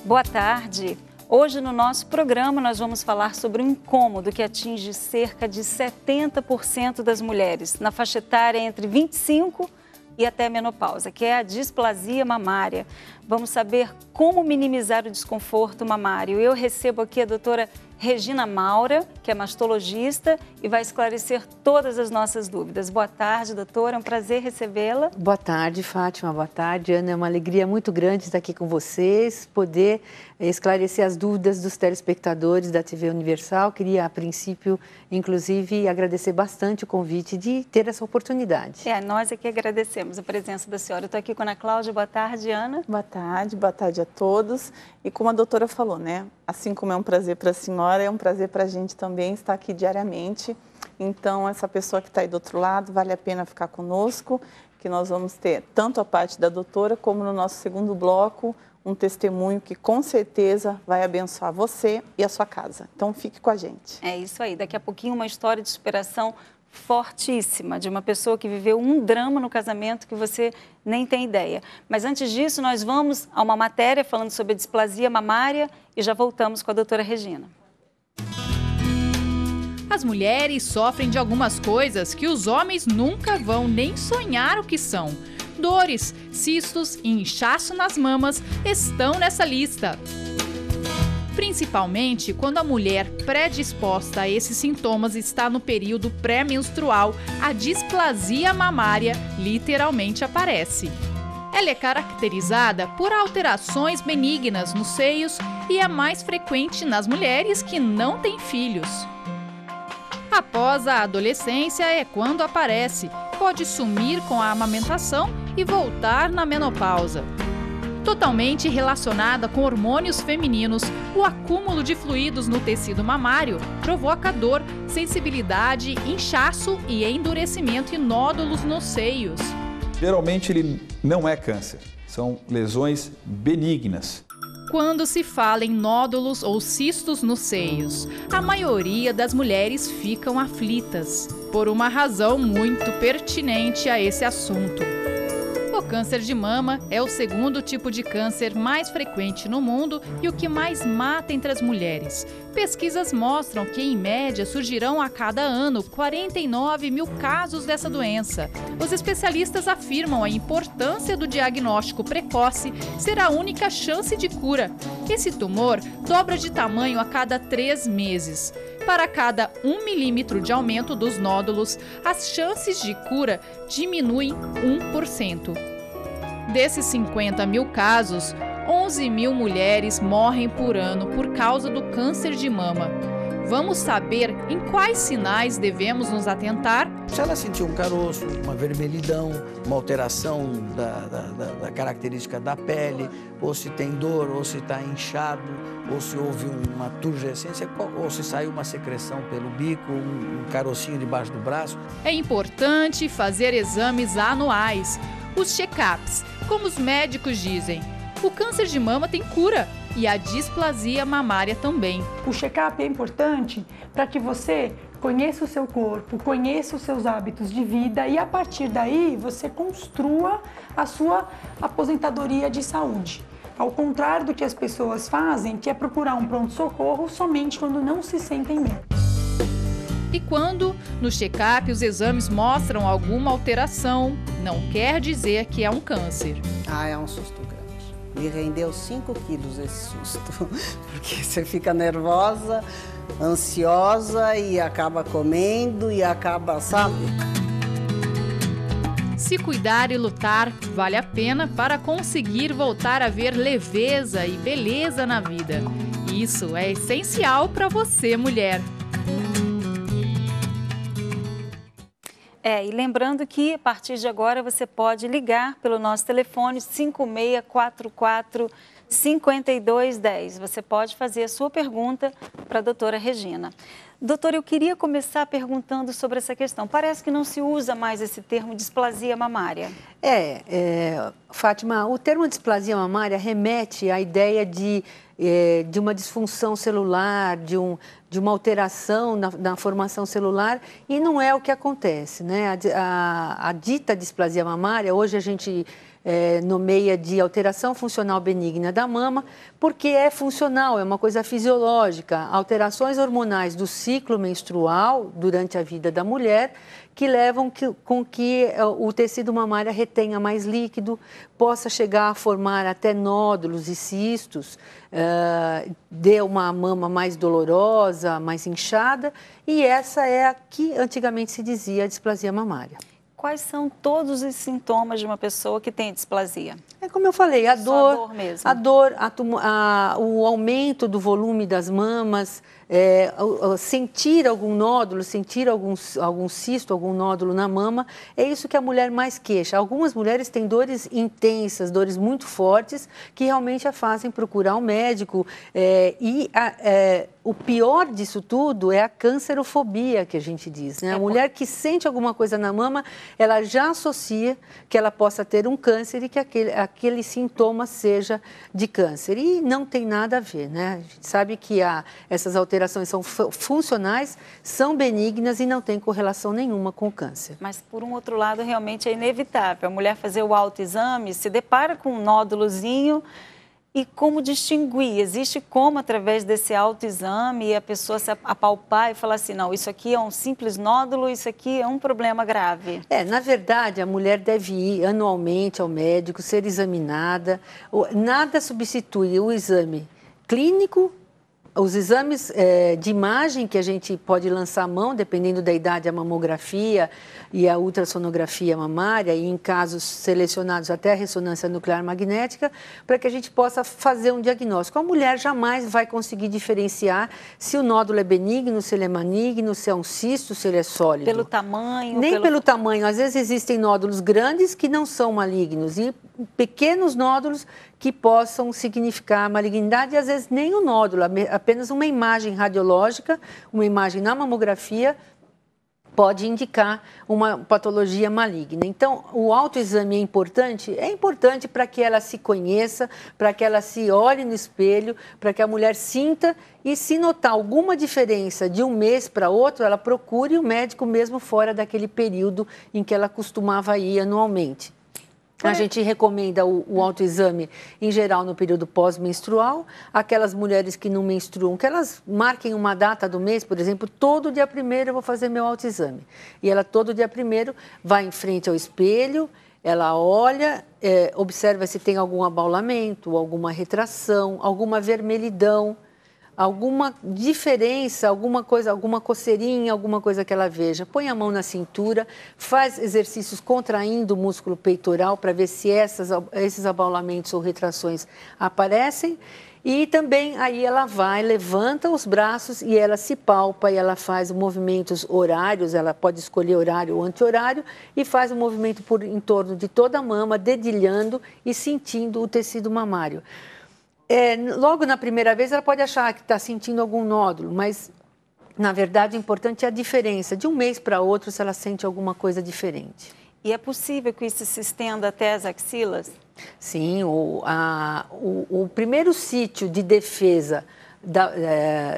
Boa tarde. Hoje no nosso programa nós vamos falar sobre um incômodo que atinge cerca de 70% das mulheres na faixa etária entre 25 e até a menopausa, que é a displasia mamária. Vamos saber como minimizar o desconforto mamário. Eu recebo aqui a doutora Regina Maura, que é mastologista e vai esclarecer todas as nossas dúvidas. Boa tarde, doutora, é um prazer recebê-la. Boa tarde, Fátima, boa tarde, Ana, é uma alegria muito grande estar aqui com vocês, poder esclarecer as dúvidas dos telespectadores da TV Universal. Queria, a princípio, inclusive, agradecer bastante o convite de ter essa oportunidade. Nós aqui agradecemos a presença da senhora. Eu estou aqui com a Ana Cláudia. Boa tarde, Ana. Boa tarde a todos. E como a doutora falou, né? Assim como é um prazer para a senhora, é um prazer para a gente também estar aqui diariamente. Então, essa pessoa que está aí do outro lado, vale a pena ficar conosco, que nós vamos ter tanto a parte da doutora, como no nosso segundo bloco, um testemunho que com certeza vai abençoar você e a sua casa. Então, fique com a gente. É isso aí. Daqui a pouquinho, uma história de superação fortíssima, de uma pessoa que viveu um drama no casamento que você nem tem ideia. Mas antes disso, nós vamos a uma matéria falando sobre a displasia mamária e já voltamos com a doutora Regina. As mulheres sofrem de algumas coisas que os homens nunca vão nem sonhar o que são. Dores, cistos e inchaço nas mamas estão nessa lista. Principalmente quando a mulher predisposta a esses sintomas está no período pré-menstrual, a displasia mamária literalmente aparece. Ela é caracterizada por alterações benignas nos seios e é mais frequente nas mulheres que não têm filhos. Após a adolescência é quando aparece, pode sumir com a amamentação e voltar na menopausa. Totalmente relacionada com hormônios femininos, o acúmulo de fluidos no tecido mamário provoca dor, sensibilidade, inchaço e endurecimento e nódulos nos seios. Geralmente ele não é câncer, são lesões benignas. Quando se fala em nódulos ou cistos nos seios, a maioria das mulheres ficam aflitas, por uma razão muito pertinente a esse assunto. O câncer de mama é o segundo tipo de câncer mais frequente no mundo e o que mais mata entre as mulheres. Pesquisas mostram que, em média, surgirão a cada ano 49 mil casos dessa doença. Os especialistas afirmam a importância do diagnóstico precoce ser a única chance de cura. Esse tumor dobra de tamanho a cada 3 meses. Para cada 1 milímetro de aumento dos nódulos, as chances de cura diminuem 1%. Desses 50 mil casos, 11 mil mulheres morrem por ano por causa do câncer de mama. Vamos saber em quais sinais devemos nos atentar? Se ela sentir um caroço, uma vermelhidão, uma alteração da característica da pele, ou se tem dor, ou se está inchado, ou se houve uma turgescência, ou se saiu uma secreção pelo bico, um carocinho debaixo do braço. É importante fazer exames anuais, os check-ups, como os médicos dizem. O câncer de mama tem cura e a displasia mamária também. O check-up é importante para que você conheça o seu corpo, conheça os seus hábitos de vida e, a partir daí, você construa a sua aposentadoria de saúde. Ao contrário do que as pessoas fazem, que é procurar um pronto-socorro somente quando não se sentem bem. E quando, no check-up, os exames mostram alguma alteração, não quer dizer que é um câncer. É um susto grande. Me rendeu 5 quilos esse susto, porque você fica nervosa, ansiosa e acaba comendo e acaba, sabe? Se cuidar e lutar, vale a pena para conseguir voltar a ver leveza e beleza na vida. Isso é essencial para você, mulher. E lembrando que a partir de agora você pode ligar pelo nosso telefone 5644-5210. Você pode fazer a sua pergunta para a doutora Regina. Doutora, eu queria começar perguntando sobre essa questão. Parece que não se usa mais esse termo displasia mamária. Fátima, o termo displasia mamária remete à ideia de uma disfunção celular, de uma alteração na formação celular, e não é o que acontece, né? A dita displasia mamária, hoje a gente nomeia de alteração funcional benigna da mama, porque é funcional, é uma coisa fisiológica, alterações hormonais do ciclo menstrual durante a vida da mulher, que levam com que o tecido mamário retenha mais líquido, possa chegar a formar até nódulos e cistos, dê uma mama mais dolorosa, mais inchada, e essa é a que antigamente se dizia displasia mamária. Quais são todos os sintomas de uma pessoa que tem displasia? É como eu falei, a dor mesmo. A dor, o aumento do volume das mamas, sentir algum nódulo, sentir algum cisto, algum nódulo na mama, é isso que a mulher mais queixa. Algumas mulheres têm dores intensas, dores muito fortes, que realmente a fazem procurar um médico. O pior disso tudo é a cancerofobia, que a gente diz, né? A mulher que sente alguma coisa na mama, ela já associa que ela possa ter um câncer e que aquele sintoma seja de câncer. E não tem nada a ver, né? A gente sabe que essas alterações são funcionais, são benignas e não tem correlação nenhuma com o câncer. Mas, por um outro lado, realmente é inevitável. A mulher fazer o autoexame, se depara com um nódulozinho. E como distinguir? Existe como, através desse autoexame, a pessoa se apalpar e falar assim, não, isso aqui é um simples nódulo, isso aqui é um problema grave? Na verdade, a mulher deve ir anualmente ao médico, ser examinada. Nada substitui o exame clínico, os exames de imagem que a gente pode lançar a mão, dependendo da idade, a mamografia e a ultrassonografia mamária, e em casos selecionados até a ressonância nuclear magnética, para que a gente possa fazer um diagnóstico. A mulher jamais vai conseguir diferenciar se o nódulo é benigno, se ele é maligno, se é um cisto, se ele é sólido. Pelo tamanho? Nem pelo tamanho. Às vezes existem nódulos grandes que não são malignos e pequenos nódulos que possam significar malignidade, e às vezes nem o nódulo, apenas uma imagem radiológica, uma imagem na mamografia, pode indicar uma patologia maligna. Então, o autoexame é importante para que ela se conheça, para que ela se olhe no espelho, para que a mulher sinta, e se notar alguma diferença de um mês para outro, ela procure o médico mesmo fora daquele período em que ela costumava ir anualmente. A gente recomenda o autoexame, em geral, no período pós-menstrual. Aquelas mulheres que não menstruam, que elas marquem uma data do mês, por exemplo, todo dia 1º eu vou fazer meu autoexame. E ela, todo dia 1º, vai em frente ao espelho, ela olha, observa se tem algum abaulamento, alguma retração, alguma vermelhidão, alguma diferença, alguma coisa, alguma coceirinha, alguma coisa que ela veja. Põe a mão na cintura, faz exercícios contraindo o músculo peitoral para ver se esses abaulamentos ou retrações aparecem. E também aí ela vai, levanta os braços e ela se palpa e ela faz movimentos horários, ela pode escolher horário ou anti-horário, e faz um movimento em torno de toda a mama, dedilhando e sentindo o tecido mamário. Logo na primeira vez ela pode achar que está sentindo algum nódulo, mas na verdade o importante é a diferença. De um mês para outro, se ela sente alguma coisa diferente. E é possível que isso se estenda até as axilas? Sim, o primeiro sítio de defesa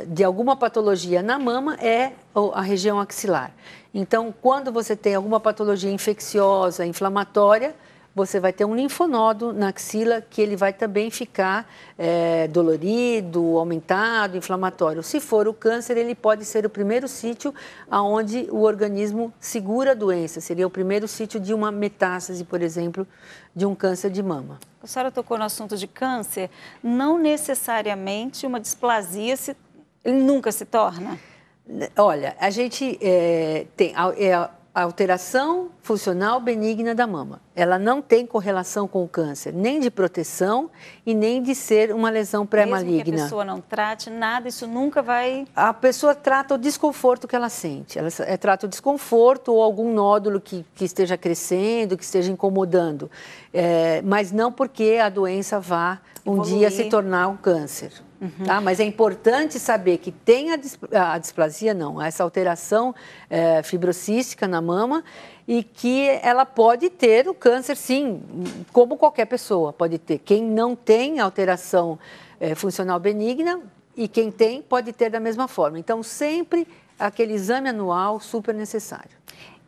de alguma patologia na mama é a região axilar. Então, quando você tem alguma patologia infecciosa, inflamatória, você vai ter um linfonodo na axila que ele vai também ficar dolorido, aumentado, inflamatório. Se for o câncer, ele pode ser o primeiro sítio onde o organismo segura a doença. Seria o primeiro sítio de uma metástase, por exemplo, de um câncer de mama. A senhora tocou no assunto de câncer. Não necessariamente uma displasia nunca se torna? Olha, a gente tem a alteração funcional benigna da mama. Ela não tem correlação com o câncer, nem de proteção e nem de ser uma lesão pré-maligna. Mesmo que a pessoa não trate nada, isso nunca vai... A pessoa trata o desconforto que ela sente. Ela trata o desconforto ou algum nódulo que esteja crescendo, que esteja incomodando. Mas não porque a doença vá dia se tornar um câncer. Uhum. Tá? Mas é importante saber que tem a displasia, essa alteração fibrocística na mama, e que ela pode ter o câncer, sim, como qualquer pessoa pode ter. Quem não tem alteração funcional benigna e quem tem pode ter da mesma forma. Então, sempre aquele exame anual super necessário.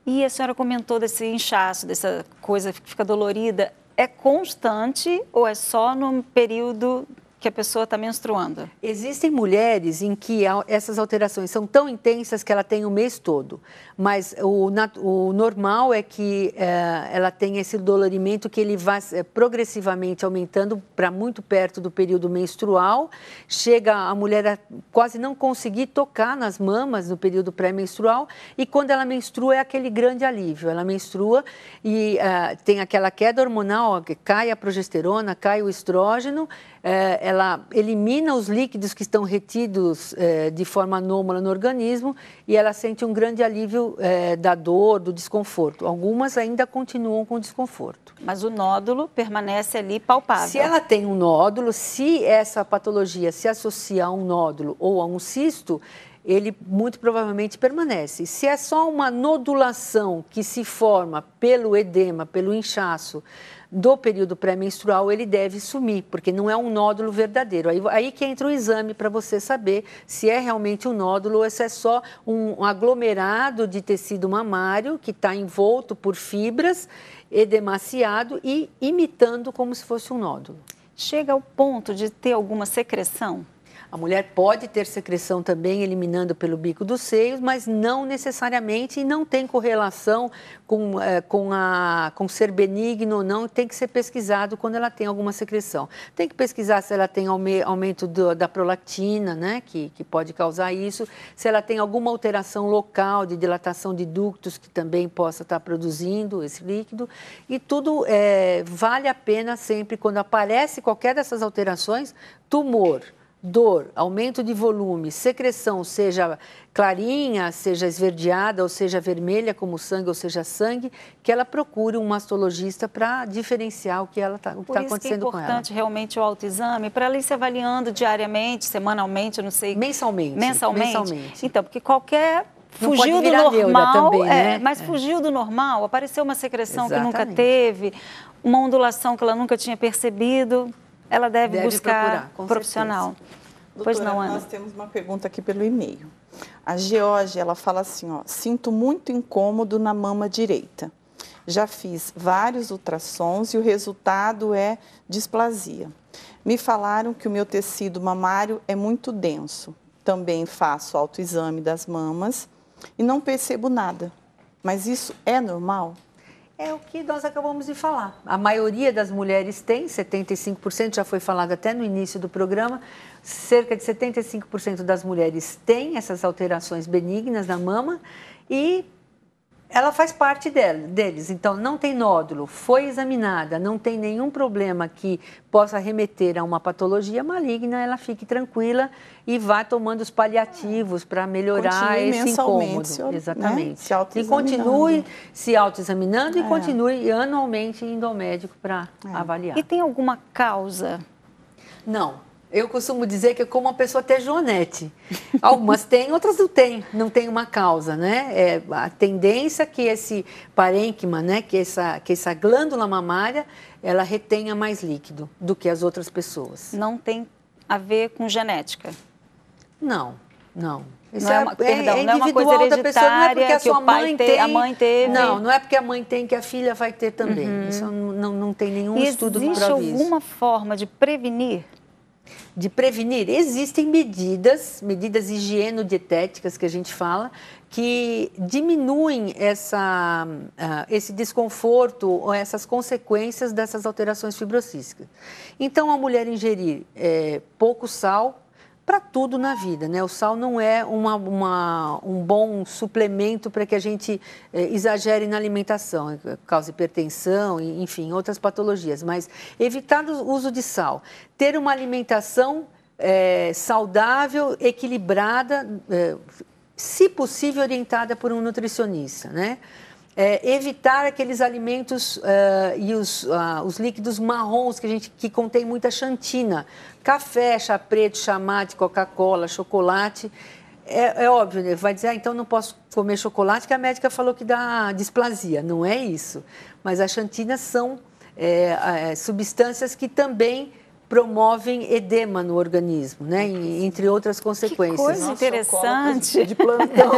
E a senhora comentou desse inchaço, dessa coisa que fica dolorida. É constante ou é só no período que a pessoa está menstruando? Existem mulheres em que essas alterações são tão intensas que ela tem o mês todo, mas o normal é que ela tenha esse dolorimento que ele vai progressivamente aumentando para muito perto do período menstrual, chega a mulher a quase não conseguir tocar nas mamas no período pré-menstrual e quando ela menstrua é aquele grande alívio, ela menstrua e tem aquela queda hormonal, que cai a progesterona, cai o estrógeno, ela elimina os líquidos que estão retidos de forma anômala no organismo e ela sente um grande alívio da dor, do desconforto. Algumas ainda continuam com desconforto. Mas o nódulo permanece ali palpável. Se ela tem um nódulo, se essa patologia se associa a um nódulo ou a um cisto, ele muito provavelmente permanece. Se é só uma nodulação que se forma pelo edema, pelo inchaço, do período pré-menstrual, ele deve sumir, porque não é um nódulo verdadeiro. Aí que entra o exame para você saber se é realmente um nódulo ou se é só um aglomerado de tecido mamário que está envolto por fibras, edemaciado e imitando como se fosse um nódulo. Chega ao ponto de ter alguma secreção? A mulher pode ter secreção também eliminando pelo bico dos seios, mas não necessariamente e não tem correlação com ser benigno ou não. Tem que ser pesquisado quando ela tem alguma secreção. Tem que pesquisar se ela tem aumento da prolactina, né, que pode causar isso, se ela tem alguma alteração local de dilatação de ductos que também possa estar produzindo esse líquido. E tudo vale a pena sempre, quando aparece qualquer dessas alterações, tumor, dor, aumento de volume, secreção, seja clarinha, seja esverdeada, ou seja vermelha como sangue, ou seja sangue, que ela procure um mastologista para diferenciar o que está acontecendo com ela. Por isso que é importante realmente o autoexame, para ela ir se avaliando diariamente, semanalmente, eu não sei. Mensalmente. Então, porque qualquer... Fugiu do normal, também, né? Mas fugiu do normal, apareceu uma secreção Exatamente. que nunca teve, uma ondulação que ela nunca tinha percebido. Ela deve buscar procurar, profissional. Doutora, pois não, Ana? Nós temos uma pergunta aqui pelo e-mail. A Georgia, ela fala assim, ó, sinto muito incômodo na mama direita. Já fiz vários ultrassons e o resultado é displasia. Me falaram que o meu tecido mamário é muito denso. Também faço autoexame das mamas e não percebo nada. Mas isso é normal? É o que nós acabamos de falar. A maioria das mulheres tem, 75%, já foi falado até no início do programa, cerca de 75% das mulheres têm essas alterações benignas na mama e ela faz parte deles. Então, não tem nódulo, foi examinada, não tem nenhum problema que possa remeter a uma patologia maligna, ela fique tranquila e vá tomando os paliativos para melhorar esse incômodo. Exatamente. Né? E continue se autoexaminando e continue anualmente indo ao médico para avaliar. E tem alguma causa? Não. Eu costumo dizer que é como uma pessoa ter joanete. Algumas têm, outras não têm. Não tem uma causa, né? A tendência é que esse parênquima, né? Que essa glândula mamária, ela retenha mais líquido do que as outras pessoas. Não tem a ver com genética? Não. Isso não é uma coisa hereditária, não é porque a sua mãe tem, a mãe teve. Não é porque a mãe tem que a filha vai ter também. Isso não tem nenhum estudo que prove isso. Existe alguma forma de prevenir? De prevenir, existem medidas higienodietéticas que a gente fala, que diminuem esse desconforto ou essas consequências dessas alterações fibrocísticas. Então, a mulher ingerir pouco sal para tudo na vida, né? O sal não é um bom suplemento para que a gente exagere na alimentação, causa hipertensão, enfim, outras patologias, mas evitar o uso de sal, ter uma alimentação saudável, equilibrada, se possível orientada por um nutricionista, né? Evitar aqueles alimentos e os líquidos marrons que contém muita xantina. Café, chá preto, chá mate, Coca-Cola, chocolate. É óbvio, né? Vai dizer, então não posso comer chocolate, que a médica falou que dá displasia. Não é isso. Mas as xantinas são substâncias que também promovem edema no organismo, né? Entre outras consequências. Que coisa interessante. De plantão.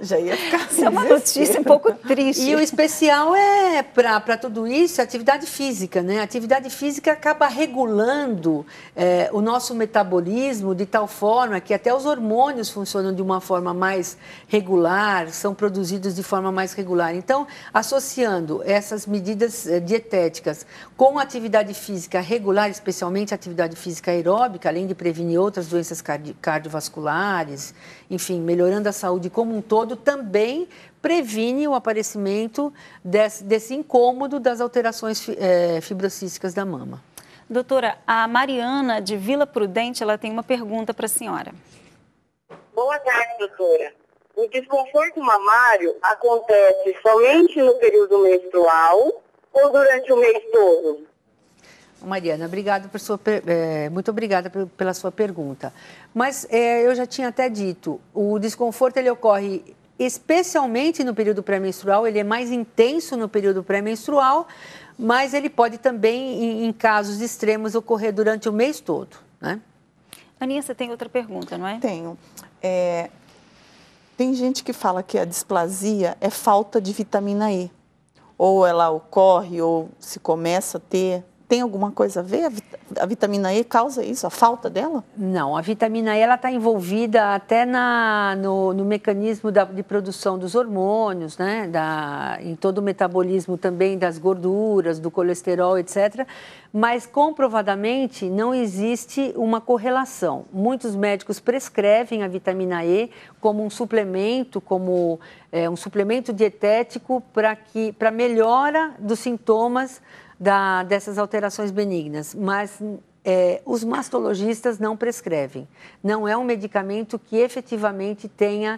Já ia ficar assim. É uma notícia um pouco triste. E o especial é, para tudo isso, a atividade física, né? A atividade física acaba regulando o nosso metabolismo de tal forma que até os hormônios funcionam de uma forma mais regular, são produzidos de forma mais regular. Então, associando essas medidas dietéticas com a atividade física regular, especialmente a atividade física aeróbica, além de prevenir outras doenças cardiovasculares, enfim, melhorando a saúde como um todo, também previne o aparecimento desse incômodo das alterações fibrocísticas da mama. Doutora, a Mariana de Vila Prudente, ela tem uma pergunta para a senhora. Boa tarde, doutora. O desconforto mamário acontece somente no período menstrual ou durante o mês todo? Mariana, muito obrigada pela sua pergunta. Mas eu já tinha até dito, o desconforto ele ocorre especialmente no período pré-menstrual, ele é mais intenso no período pré-menstrual, mas ele pode também, em casos extremos, ocorrer durante o mês todo, né? Aninha, você tem outra pergunta, não é? Tenho. Tem gente que fala que a displasia é falta de vitamina E. Ou ela ocorre, ou se começa a ter. Tem alguma coisa a ver? A vitamina E causa isso, a falta dela? Não, a vitamina E está envolvida até no mecanismo de produção dos hormônios, né? Em todo o metabolismo também das gorduras, do colesterol, etc. Mas comprovadamente não existe uma correlação. Muitos médicos prescrevem a vitamina E como um suplemento, um suplemento dietético para melhora dos sintomas dessas alterações benignas, mas os mastologistas não prescrevem. Não é um medicamento que efetivamente tenha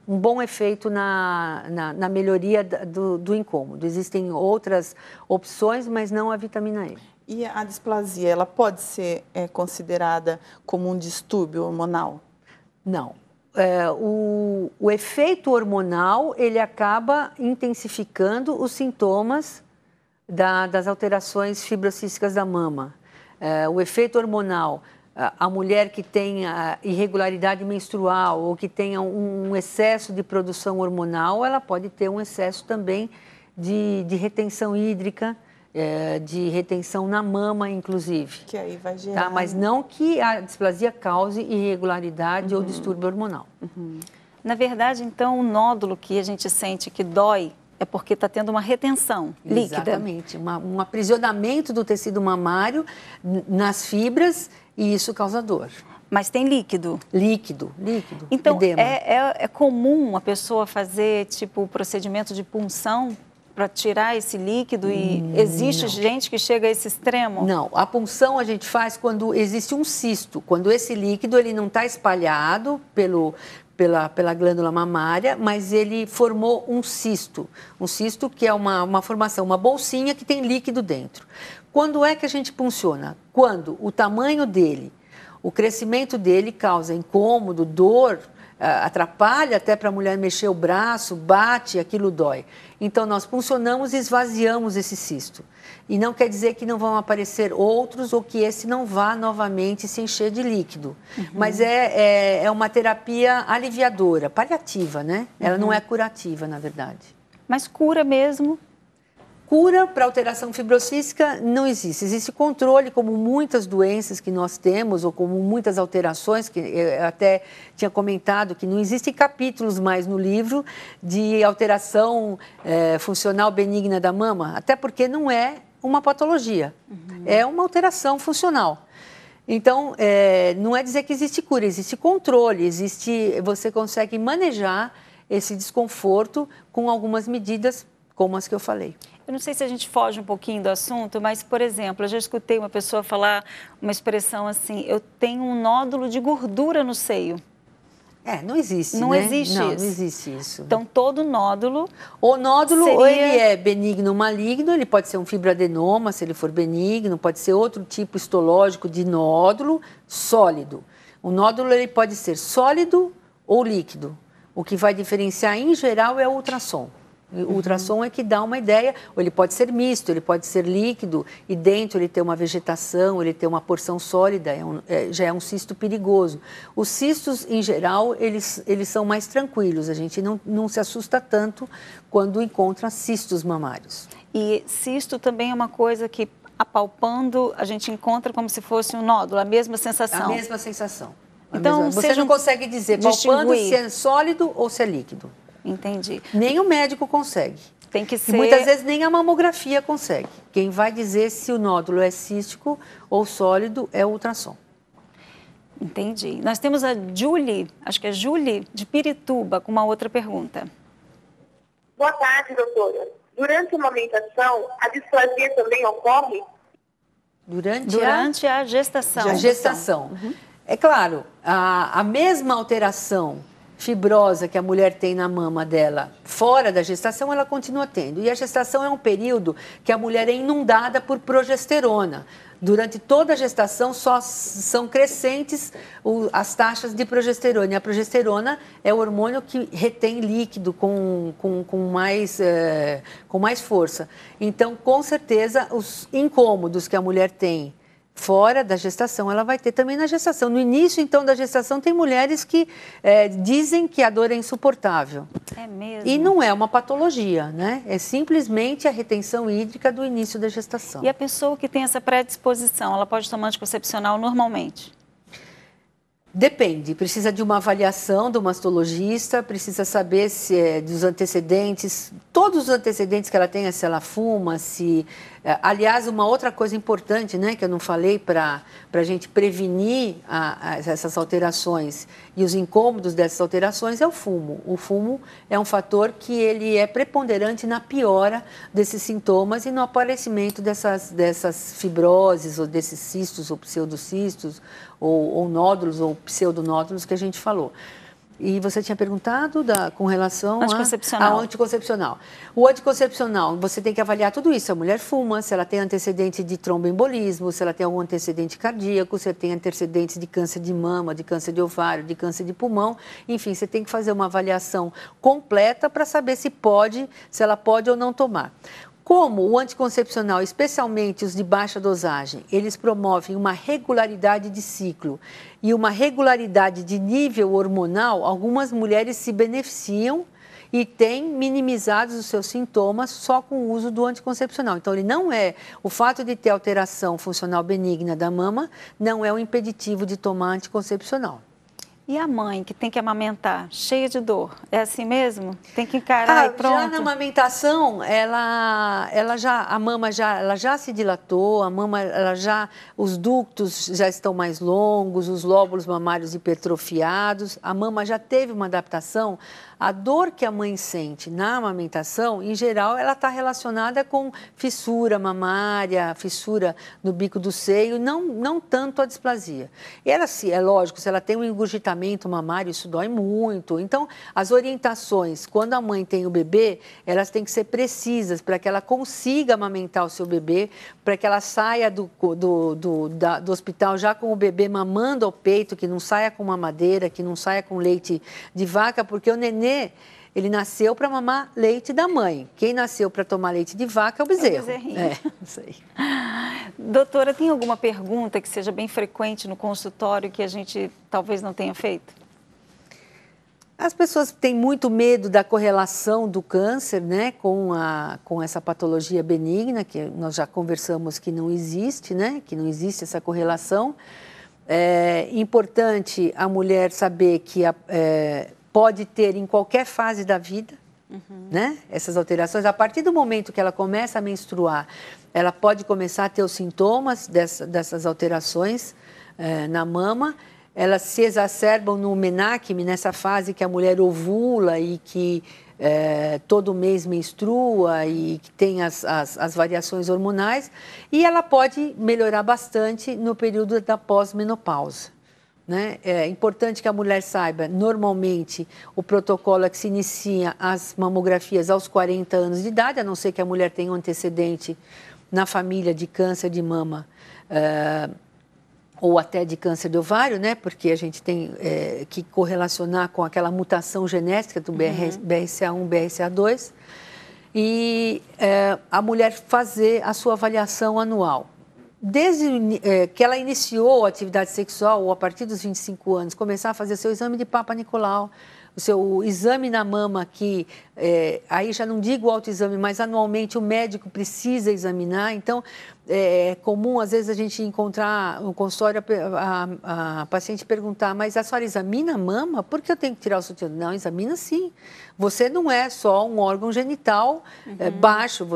um bom efeito na melhoria do incômodo. Existem outras opções, mas não a vitamina E. E a displasia, ela pode ser considerada como um distúrbio hormonal? Não. O efeito hormonal, ele acaba intensificando os sintomas das alterações fibrocísticas da mama. O efeito hormonal, a mulher que tenha irregularidade menstrual ou que tenha um excesso de produção hormonal, ela pode ter um excesso também de retenção hídrica, de retenção na mama, inclusive. Que aí vai gerar... Tá? Mas não que a displasia cause irregularidade ou distúrbio hormonal. Na verdade, então, o nódulo que a gente sente que dói é porque está tendo uma retenção líquida. Exatamente, um aprisionamento do tecido mamário nas fibras e isso causa dor. Mas tem líquido? Líquido. Então, edema. É comum a pessoa fazer, tipo, o procedimento de punção para tirar esse líquido e existe gente que chega a esse extremo? Não, a punção a gente faz quando existe um cisto, quando esse líquido ele não está espalhado pela glândula mamária, mas ele formou um cisto que é uma formação, uma bolsinha que tem líquido dentro. Quando é que a gente punciona? Quando o tamanho dele, o crescimento dele causa incômodo, dor, atrapalha até para a mulher mexer o braço, bate, aquilo dói. Então, nós puncionamos e esvaziamos esse cisto. E não quer dizer que não vão aparecer outros ou que esse não vá novamente se encher de líquido. Mas é uma terapia aliviadora, paliativa, né? Ela não é curativa, na verdade. Mas cura mesmo? Cura para alteração fibrocística não existe. Existe controle, como muitas doenças que nós temos, ou como muitas alterações, que eu até tinha comentado que não existem capítulos mais no livro de alteração funcional benigna da mama, até porque não é uma patologia, é uma alteração funcional. Então, não é dizer que existe cura, existe controle, você consegue manejar esse desconforto com algumas medidas como as que eu falei. Eu não sei se a gente foge um pouquinho do assunto, mas, por exemplo, eu já escutei uma pessoa falar uma expressão assim, eu tenho um nódulo de gordura no seio. Não existe, não né? Existe não, isso. Não existe isso. Então, todo nódulo... O nódulo, seria... ou ele é benigno ou maligno, ele pode ser um fibroadenoma, se ele for benigno, pode ser outro tipo histológico de nódulo sólido. O nódulo ele pode ser sólido ou líquido. O que vai diferenciar, em geral, é o ultrassom. O ultrassom é que dá uma ideia, ou ele pode ser misto, ele pode ser líquido, e dentro ele tem uma vegetação, ele tem uma porção sólida, já é um cisto perigoso. Os cistos, em geral, eles são mais tranquilos, a gente não se assusta tanto quando encontra cistos mamários. E cisto também é uma coisa que, apalpando, a gente encontra como se fosse um nódulo, a mesma sensação. A mesma sensação. Então, você não consegue dizer, palpando, se é sólido ou se é líquido. Entendi. Nem o médico consegue. Tem que ser... E muitas vezes nem a mamografia consegue. Quem vai dizer se o nódulo é cístico ou sólido é o ultrassom. Entendi. Nós temos a Julie, acho que é Julie, de Pirituba, com uma outra pergunta. Boa tarde, doutora. Durante a amamentação, a displasia também ocorre? Durante a gestação. A gestação. É claro, a mesma alteração fibrosa que a mulher tem na mama dela fora da gestação, ela continua tendo. E a gestação é um período que a mulher é inundada por progesterona. Durante toda a gestação só são crescentes as taxas de progesterona. E a progesterona é o hormônio que retém líquido com mais força. Então, com certeza, os incômodos que a mulher tem fora da gestação, ela vai ter também na gestação. No início, então, da gestação, tem mulheres que dizem que a dor é insuportável. É mesmo? E não é uma patologia, né? É simplesmente a retenção hídrica do início da gestação. E a pessoa que tem essa predisposição, ela pode tomar anticoncepcional normalmente? Depende, precisa de uma avaliação do mastologista, precisa saber se dos antecedentes, todos os antecedentes que ela tenha, se ela fuma, se... Aliás, uma outra coisa importante, né, que eu não falei para a gente prevenir essas alterações e os incômodos dessas alterações é o fumo. O fumo é um fator que ele é preponderante na piora desses sintomas e no aparecimento dessas fibroses ou desses cistos ou pseudocistos ou nódulos ou pseudonódulos que a gente falou. E você tinha perguntado com relação ao anticoncepcional. O anticoncepcional, você tem que avaliar tudo isso. Se a mulher fuma, se ela tem antecedente de tromboembolismo, se ela tem algum antecedente cardíaco, se ela tem antecedentes de câncer de mama, de câncer de ovário, de câncer de pulmão. Enfim, você tem que fazer uma avaliação completa para saber se ela pode ou não tomar. Como o anticoncepcional, especialmente os de baixa dosagem, eles promovem uma regularidade de ciclo e uma regularidade de nível hormonal, algumas mulheres se beneficiam e têm minimizado os seus sintomas só com o uso do anticoncepcional. Então, o fato de ter alteração funcional benigna da mama não é um impeditivo de tomar anticoncepcional. E a mãe que tem que amamentar, cheia de dor, é assim mesmo? Tem que encarar e pronto? Já na amamentação, a mama já se dilatou, os ductos já estão mais longos, os lóbulos mamários hipertrofiados, a mama já teve uma adaptação. A dor que a mãe sente na amamentação, em geral, ela está relacionada com fissura mamária, fissura no bico do seio, não tanto a displasia. E é lógico, se ela tem um engurgitamento mamário, isso dói muito. Então, as orientações, quando a mãe tem o bebê, elas têm que ser precisas para que ela consiga amamentar o seu bebê, para que ela saia do hospital já com o bebê mamando ao peito, que não saia com mamadeira, que não saia com leite de vaca, porque o nenê ele nasceu para mamar leite da mãe. Quem nasceu para tomar leite de vaca é o bezerro. Isso aí. Doutora, tem alguma pergunta que seja bem frequente no consultório que a gente talvez não tenha feito? As pessoas têm muito medo da correlação do câncer, né, com essa patologia benigna, que nós já conversamos que não existe, né, que não existe essa correlação. É importante a mulher saber que pode ter em qualquer fase da vida, né? Essas alterações. A partir do momento que ela começa a menstruar, ela pode começar a ter os sintomas dessas alterações na mama. Elas se exacerbam no menarqueme, nessa fase que a mulher ovula e que todo mês menstrua e que tem as variações hormonais. E ela pode melhorar bastante no período da pós-menopausa. Né? É importante que a mulher saiba, normalmente, o protocolo é que se inicia as mamografias aos 40 anos de idade, a não ser que a mulher tenha um antecedente na família de câncer de mama ou até de câncer de ovário, né? Porque a gente tem que correlacionar com aquela mutação genética do BRCA1, BRCA2. e a mulher fazer a sua avaliação anual. Desde que ela iniciou a atividade sexual, ou a partir dos 25 anos, começar a fazer seu exame de Papa Nicolau, o seu exame na mama, que aí já não digo autoexame, mas anualmente o médico precisa examinar. Então, é comum, às vezes, a gente encontrar no consultório a paciente perguntar: mas a senhora examina a mama? Por que eu tenho que tirar o sutiã? Não, examina sim. Você não é só um órgão genital baixo,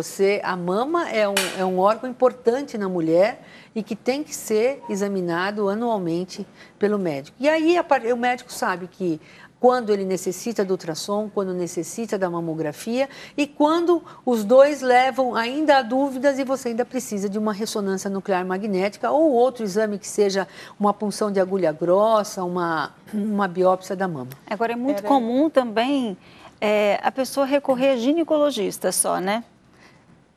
a mama é um órgão importante na mulher e que tem que ser examinado anualmente pelo médico. E aí o médico sabe que quando ele necessita do ultrassom, quando necessita da mamografia e quando os dois levam ainda a dúvidas e você ainda precisa de uma ressonância nuclear magnética ou outro exame que seja uma punção de agulha grossa, uma biópsia da mama. Agora, é muito comum também a pessoa recorrer a ginecologista só, né?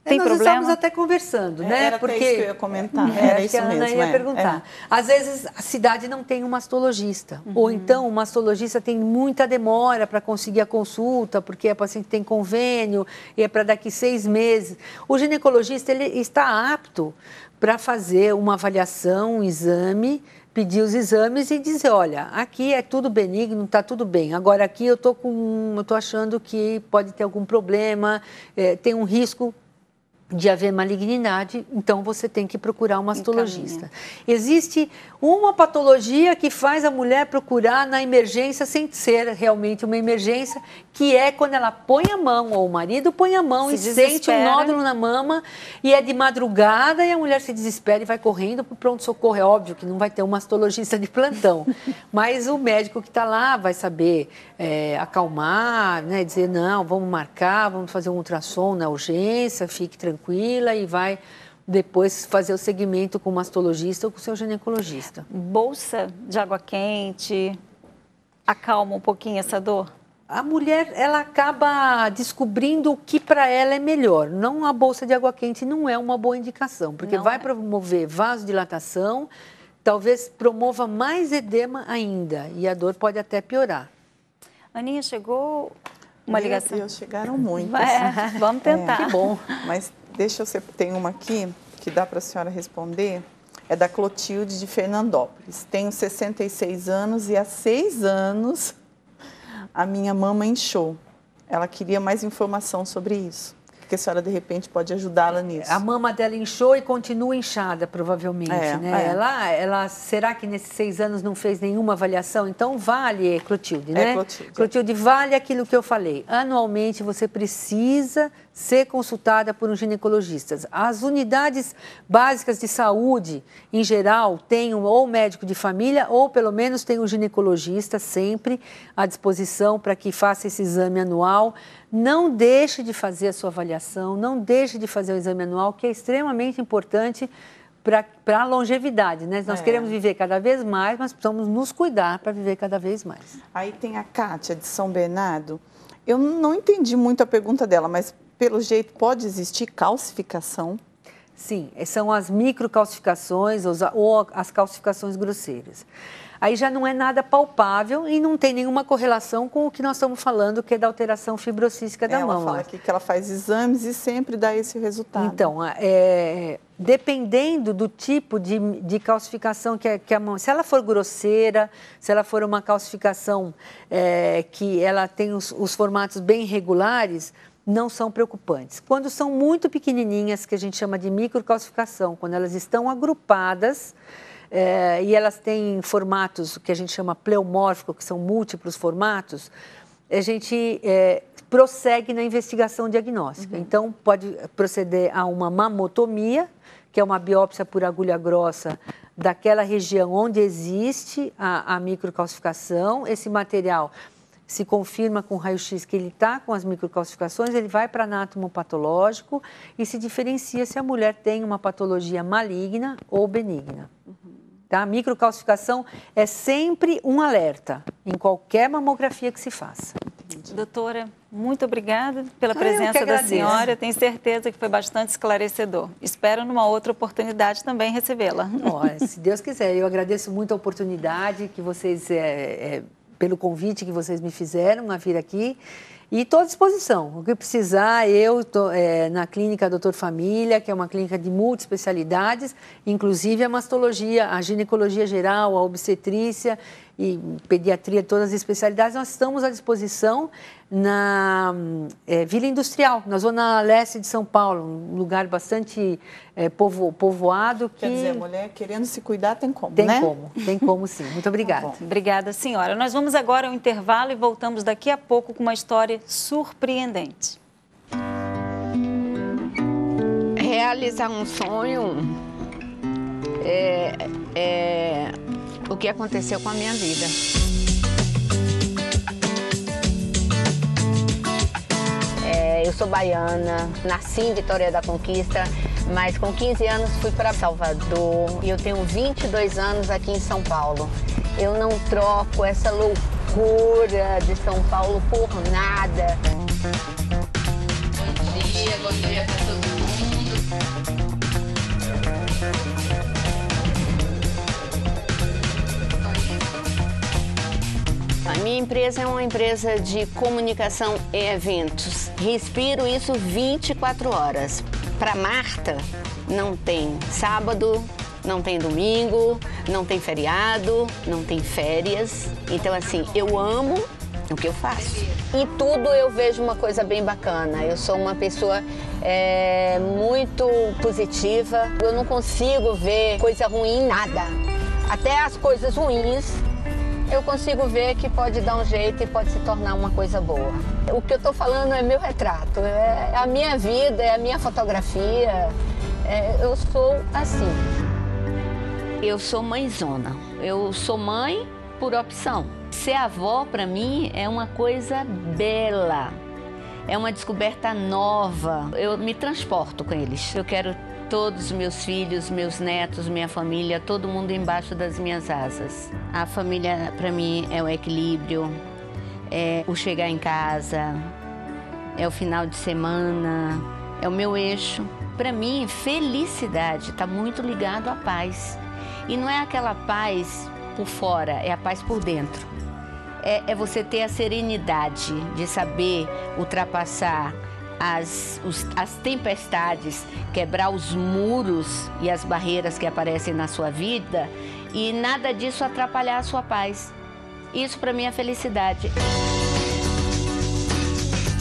Tem nós problema? estamos até conversando, né? Era porque isso que eu ia comentar. Era isso que a Ana ia perguntar. Às vezes, a cidade não tem um mastologista. Ou então, o mastologista tem muita demora para conseguir a consulta, porque a paciente tem convênio e é para daqui 6 meses. O ginecologista ele está apto para fazer uma avaliação, um exame, pedir os exames e dizer: olha, aqui é tudo benigno, está tudo bem. Agora, aqui eu estou achando que pode ter algum problema, tem um risco de haver malignidade, então você tem que procurar um mastologista. Existe uma patologia que faz a mulher procurar na emergência sem ser realmente uma emergência, que é quando ela põe a mão, ou o marido põe a mão e sente um nódulo na mama, e é de madrugada e a mulher se desespera e vai correndo para o pronto-socorro. É óbvio que não vai ter um mastologista de plantão, mas o médico que está lá vai saber acalmar, né, dizer: não, vamos marcar, vamos fazer um ultrassom na urgência, fique tranquila, e vai depois fazer o segmento com o mastologista ou com o seu ginecologista. Bolsa de água quente acalma um pouquinho essa dor? A mulher, ela acaba descobrindo o que para ela é melhor. Não, a bolsa de água quente não é uma boa indicação, porque vai promover vasodilatação, talvez promova mais edema ainda, e a dor pode até piorar. Aninha, chegou uma ligação? Meu Deus, chegaram muitas. Vamos tentar. Que bom. Mas tem uma aqui que dá para a senhora responder. É da Clotilde de Fernandópolis. Tenho 66 anos e há 6 anos a minha mama inchou. Ela queria mais informação sobre isso. Que a senhora, de repente, pode ajudá-la nisso. A mama dela inchou e continua inchada, provavelmente, né? Ela, será que nesses 6 anos não fez nenhuma avaliação? Então, vale, Clotilde, né? Clotilde. Clotilde, vale aquilo que eu falei. Anualmente, você precisa ser consultada por um ginecologista. As unidades básicas de saúde, em geral, têm ou médico de família ou, pelo menos, tem um ginecologista sempre à disposição para que faça esse exame anual. Não deixe de fazer a sua avaliação, não deixe de fazer o exame anual, que é extremamente importante para a longevidade, né? Nós queremos viver cada vez mais, mas precisamos nos cuidar para viver cada vez mais. Aí tem a Kátia, de São Bernardo. Eu não entendi muito a pergunta dela, mas pelo jeito pode existir calcificação? Sim, são as microcalcificações ou as calcificações grosseiras. Aí já não é nada palpável e não tem nenhuma correlação com o que nós estamos falando, que é da alteração fibrocística da mama. Ela fala aqui que ela faz exames e sempre dá esse resultado. Então, dependendo do tipo de calcificação que a mama... Se ela for grosseira, se ela for uma calcificação que ela tem os formatos bem regulares, não são preocupantes. Quando são muito pequenininhas, que a gente chama de microcalcificação, quando elas estão agrupadas... e elas têm formatos que a gente chama pleomórfico, que são múltiplos formatos, a gente prossegue na investigação diagnóstica. Então, pode proceder a uma mamotomia, que é uma biópsia por agulha grossa daquela região onde existe a microcalcificação. Esse material se confirma com raio-x que ele está com as microcalcificações, ele vai para anátomo patológico e se diferencia se a mulher tem uma patologia maligna ou benigna. Tá? A microcalcificação é sempre um alerta em qualquer mamografia que se faça. Doutora, muito obrigada pela presença da senhora. Eu tenho certeza que foi bastante esclarecedor. Espero numa outra oportunidade também recebê-la. Se Deus quiser, eu agradeço muito a oportunidade que vocês, pelo convite que vocês me fizeram a vir aqui. E estou à disposição. O que precisar, eu estou na clínica Doutor Família, que é uma clínica de multiespecialidades, inclusive a mastologia, a ginecologia geral, a obstetrícia e pediatria, todas as especialidades. Nós estamos à disposição na Vila Industrial, na zona leste de São Paulo, um lugar bastante povoado. Quer dizer, a mulher querendo se cuidar tem como, tem né? Tem como sim. Muito obrigada. Obrigada, senhora. Nós vamos agora ao intervalo e voltamos daqui a pouco com uma história surpreendente. Realizar um sonho é o que aconteceu com a minha vida. Eu sou baiana, nasci em Vitória da Conquista, mas com 15 anos fui para Salvador e eu tenho 22 anos aqui em São Paulo. Eu não troco essa loucura de São Paulo por nada. Bom dia para todo mundo. A minha empresa é uma empresa de comunicação e eventos. Respiro isso 24 horas. Para Marta, não tem sábado, não tem domingo, não tem feriado, não tem férias. Então, assim, eu amo o que eu faço. Em tudo eu vejo uma coisa bem bacana. Eu sou uma pessoa muito positiva. Eu não consigo ver coisa ruim em nada. Até as coisas ruins eu consigo ver que pode dar um jeito e pode se tornar uma coisa boa. O que eu estou falando é meu retrato, é a minha vida, é a minha fotografia. Eu sou assim. Eu sou mãezona. Eu sou mãe por opção. Ser avó, para mim, é uma coisa bela. É uma descoberta nova. Eu me transporto com eles. Eu quero todos os meus filhos, meus netos, minha família, todo mundo embaixo das minhas asas. A família, para mim, é o equilíbrio, é o chegar em casa, é o final de semana, é o meu eixo. Para mim, felicidade está muito ligado à paz. E não é aquela paz por fora, é a paz por dentro. É você ter a serenidade de saber ultrapassar as tempestades, quebrar os muros e as barreiras que aparecem na sua vida e nada disso atrapalhar a sua paz. Isso para mim é felicidade.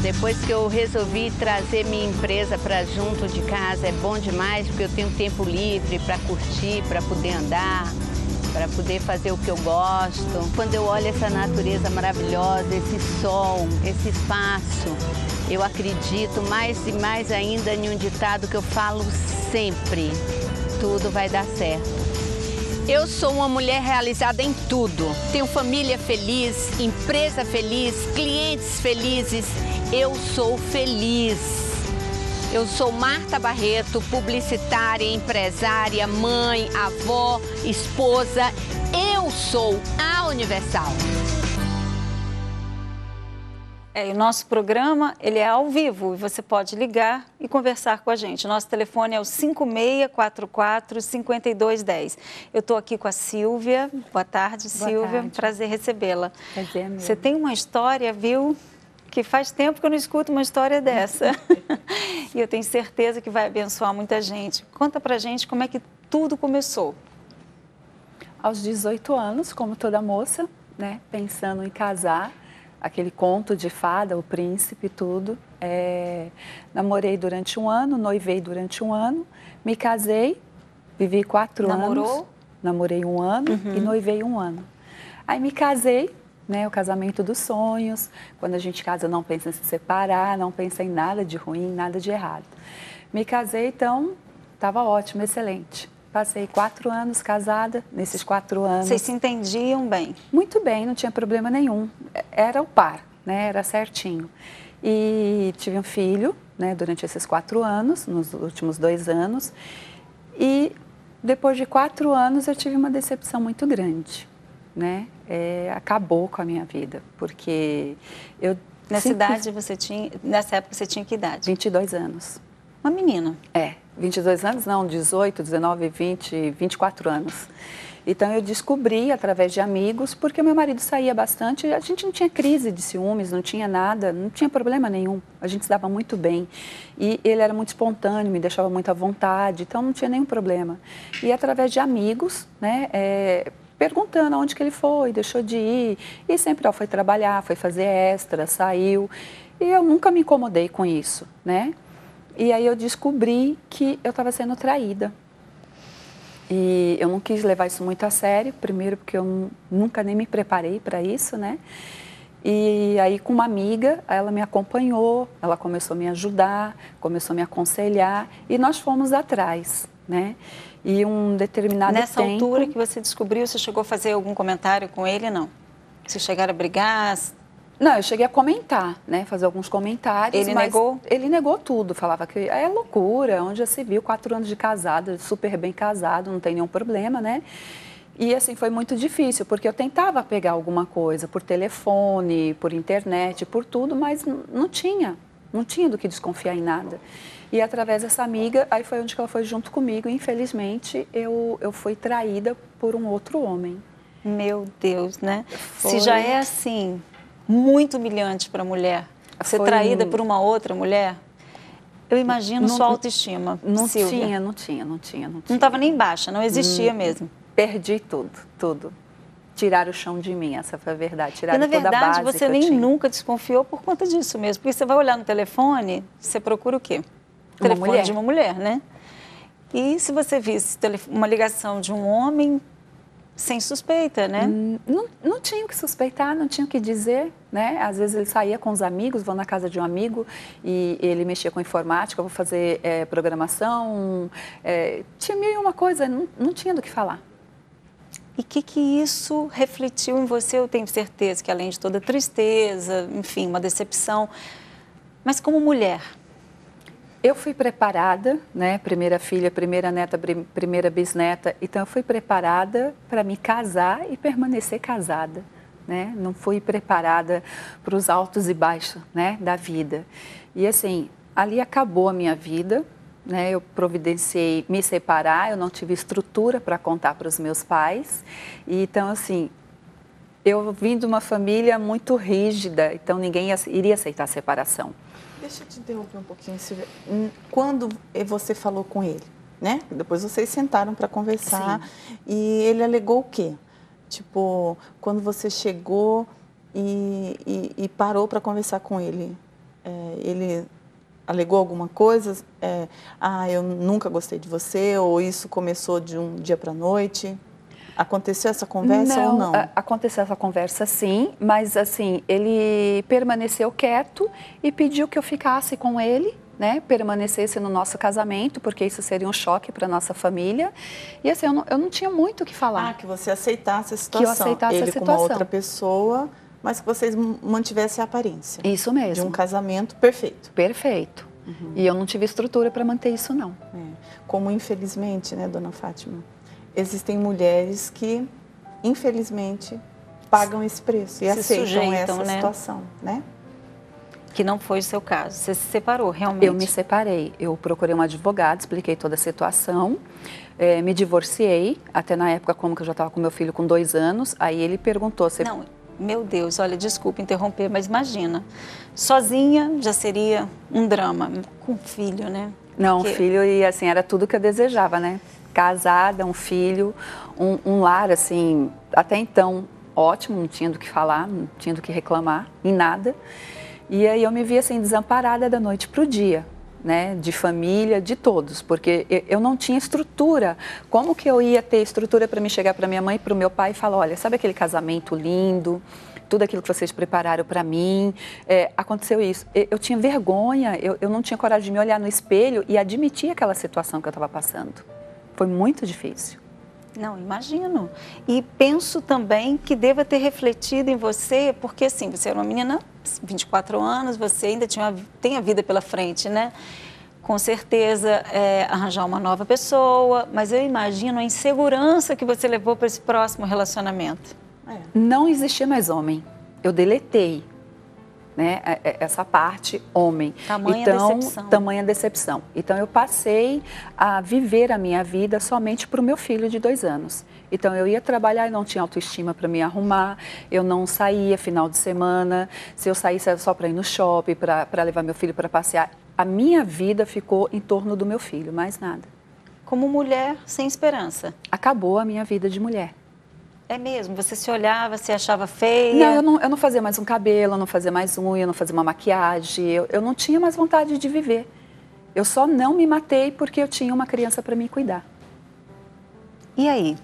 Depois que eu resolvi trazer minha empresa para junto de casa, é bom demais porque eu tenho tempo livre para curtir, para poder andar, para poder fazer o que eu gosto. Quando eu olho essa natureza maravilhosa, esse sol, esse espaço, eu acredito mais e mais ainda em um ditado que eu falo sempre: tudo vai dar certo. Eu sou uma mulher realizada em tudo. Tenho família feliz, empresa feliz, clientes felizes. Eu sou feliz. Eu sou Marta Barreto, publicitária, empresária, mãe, avó, esposa. Eu sou a Universal. O nosso programa, ele é ao vivo e você pode ligar e conversar com a gente. Nosso telefone é o 5644-5210. Eu estou aqui com a Silvia. Boa tarde, Silvia. Boa tarde. Prazer recebê-la. Prazer mesmo. Você tem uma história, viu, que faz tempo que eu não escuto uma história dessa. E eu tenho certeza que vai abençoar muita gente. Conta pra gente como é que tudo começou. Aos 18 anos, como toda moça, né, pensando em casar, aquele conto de fada, o príncipe, tudo. Namorei durante um ano, noivei durante um ano, me casei, vivi 4 anos. Namorou? Namorei um ano e noivei um ano. Aí me casei, né, o casamento dos sonhos. Quando a gente casa, não pensa em se separar, não pensa em nada de ruim, nada de errado. Me casei, então, estava ótimo, excelente. Passei 4 anos casada, nesses 4 anos... Vocês se entendiam bem? Muito bem, não tinha problema nenhum. Era o par, né? Era certinho. E tive um filho, né, durante esses 4 anos, nos últimos 2 anos. E depois de 4 anos eu tive uma decepção muito grande, né? Acabou com a minha vida, porque eu... Nessa época você tinha que idade? 22 anos. Uma menina? 22 anos, não, 18, 19, 20, 24 anos. Então, eu descobri através de amigos, porque meu marido saía bastante, a gente não tinha crise de ciúmes, não tinha nada, não tinha problema nenhum, a gente se dava muito bem. E ele era muito espontâneo, me deixava muito à vontade, então não tinha nenhum problema. E através de amigos, né, perguntando aonde que ele foi, deixou de ir, e sempre foi trabalhar, foi fazer extra, saiu, e eu nunca me incomodei com isso, né? E aí eu descobri que eu estava sendo traída. E eu não quis levar isso muito a sério, primeiro porque eu nunca nem me preparei para isso, né? E aí com uma amiga, ela me acompanhou, ela começou a me ajudar, começou a me aconselhar e nós fomos atrás, né? E um determinado Nessa tempo... altura que você descobriu, você chegou a fazer algum comentário com ele, não? Vocês chegaram a brigar? Não, eu cheguei a comentar, né? Fazer alguns comentários. Ele mas negou? Ele negou tudo, falava que é loucura, onde já se viu, 4 anos de casado, super bem casado, não tem nenhum problema, né? E assim, foi muito difícil, porque eu tentava pegar alguma coisa por telefone, por internet, por tudo, mas não tinha do que desconfiar em nada. E através dessa amiga, aí foi onde ela foi junto comigo, e infelizmente eu fui traída por um outro homem. Meu Deus, né? Foi... Se já é assim... muito humilhante para a mulher, ser traída por uma outra mulher. Eu imagino sua autoestima, Silvia. Não tinha. Não estava nem baixa, não existia mesmo. Perdi tudo. Tiraram o chão de mim, essa foi a verdade. Tiraram e na toda a verdade base você nem nunca desconfiou por conta disso mesmo, porque você vai olhar no telefone, você procura o quê? O telefone de uma mulher, né? E se você visse uma ligação de um homem... sem suspeita, né? Não tinha o que suspeitar, não tinha o que dizer, né? Às vezes ele saía com os amigos, vou na casa de um amigo e ele mexia com informática, vou fazer programação, tinha mil e uma coisa, não tinha do que falar. E o que isso refletiu em você? Eu tenho certeza que além de toda tristeza, enfim, uma decepção, mas como mulher... Eu fui preparada, né? Primeira filha, primeira neta, primeira bisneta. Então, eu fui preparada para me casar e permanecer casada, né? Não fui preparada para os altos e baixos, né? Da vida. E, assim, ali acabou a minha vida, né? Eu providenciei me separar, eu não tive estrutura para contar para os meus pais. E, então, assim, eu vim de uma família muito rígida, então ninguém iria aceitar a separação. Deixa eu te interromper um pouquinho, Silvia. Quando você falou com ele, né? Depois vocês sentaram para conversar. Sim. E ele alegou o quê? Tipo, quando você chegou e parou para conversar com ele, ele alegou alguma coisa? Eu nunca gostei de você, ou isso começou de um dia para a noite? Aconteceu essa conversa ou não? Aconteceu essa conversa sim, mas assim, ele permaneceu quieto e pediu que eu ficasse com ele, né? Permanecesse no nosso casamento, porque isso seria um choque para a nossa família. E assim, eu não tinha muito o que falar. Que você aceitasse a situação. Que eu aceitasse a situação. Ele com uma outra pessoa, mas que vocês mantivessem a aparência. Isso mesmo. De um casamento perfeito. Perfeito. Uhum. E eu não tive estrutura para manter isso, não. Como infelizmente, né, dona Fátima? Existem mulheres que, infelizmente, pagam esse preço e aceitam essa situação, né? Que não foi o seu caso. Você se separou, realmente? Eu me separei. Eu procurei um advogado, expliquei toda a situação, me divorciei, até na época como que eu já estava com meu filho com 2 anos, aí ele perguntou... Não, meu Deus, olha, desculpa interromper, mas imagina, sozinha já seria um drama, com filho, né? Não, filho, e assim, era tudo que eu desejava, né? Casada, um filho, um lar, assim, até então, ótimo, não tinha do que falar, não tinha do que reclamar, em nada. E aí eu me vi, assim, desamparada da noite para o dia, né, de família, de todos, porque eu não tinha estrutura. Como que eu ia ter estrutura para me chegar para minha mãe e para o meu pai e falar, olha, sabe aquele casamento lindo, tudo aquilo que vocês prepararam para mim, aconteceu isso. Eu tinha vergonha, eu não tinha coragem de me olhar no espelho e admitir aquela situação que eu estava passando. Foi muito difícil. Não, imagino. E penso também que deva ter refletido em você, porque assim, você era uma menina, 24 anos, você ainda tem a vida pela frente, né? Com certeza, arranjar uma nova pessoa, mas eu imagino a insegurança que você levou para esse próximo relacionamento. Não existia mais homem. Eu deletei. né? Essa parte homem. Tamanha decepção. Então, eu passei a viver a minha vida somente para o meu filho de 2 anos. Então, eu ia trabalhar e não tinha autoestima para me arrumar, eu não saía final de semana, se eu saísse era só para ir no shopping, para levar meu filho para passear. A minha vida ficou em torno do meu filho, mais nada. Como mulher sem esperança. Acabou a minha vida de mulher. É mesmo? Você se olhava, se achava feia? Não, eu não fazia mais um cabelo, eu não fazia mais unha, eu não fazia uma maquiagem, eu não tinha mais vontade de viver. Eu só não me matei porque eu tinha uma criança para me cuidar. E aí?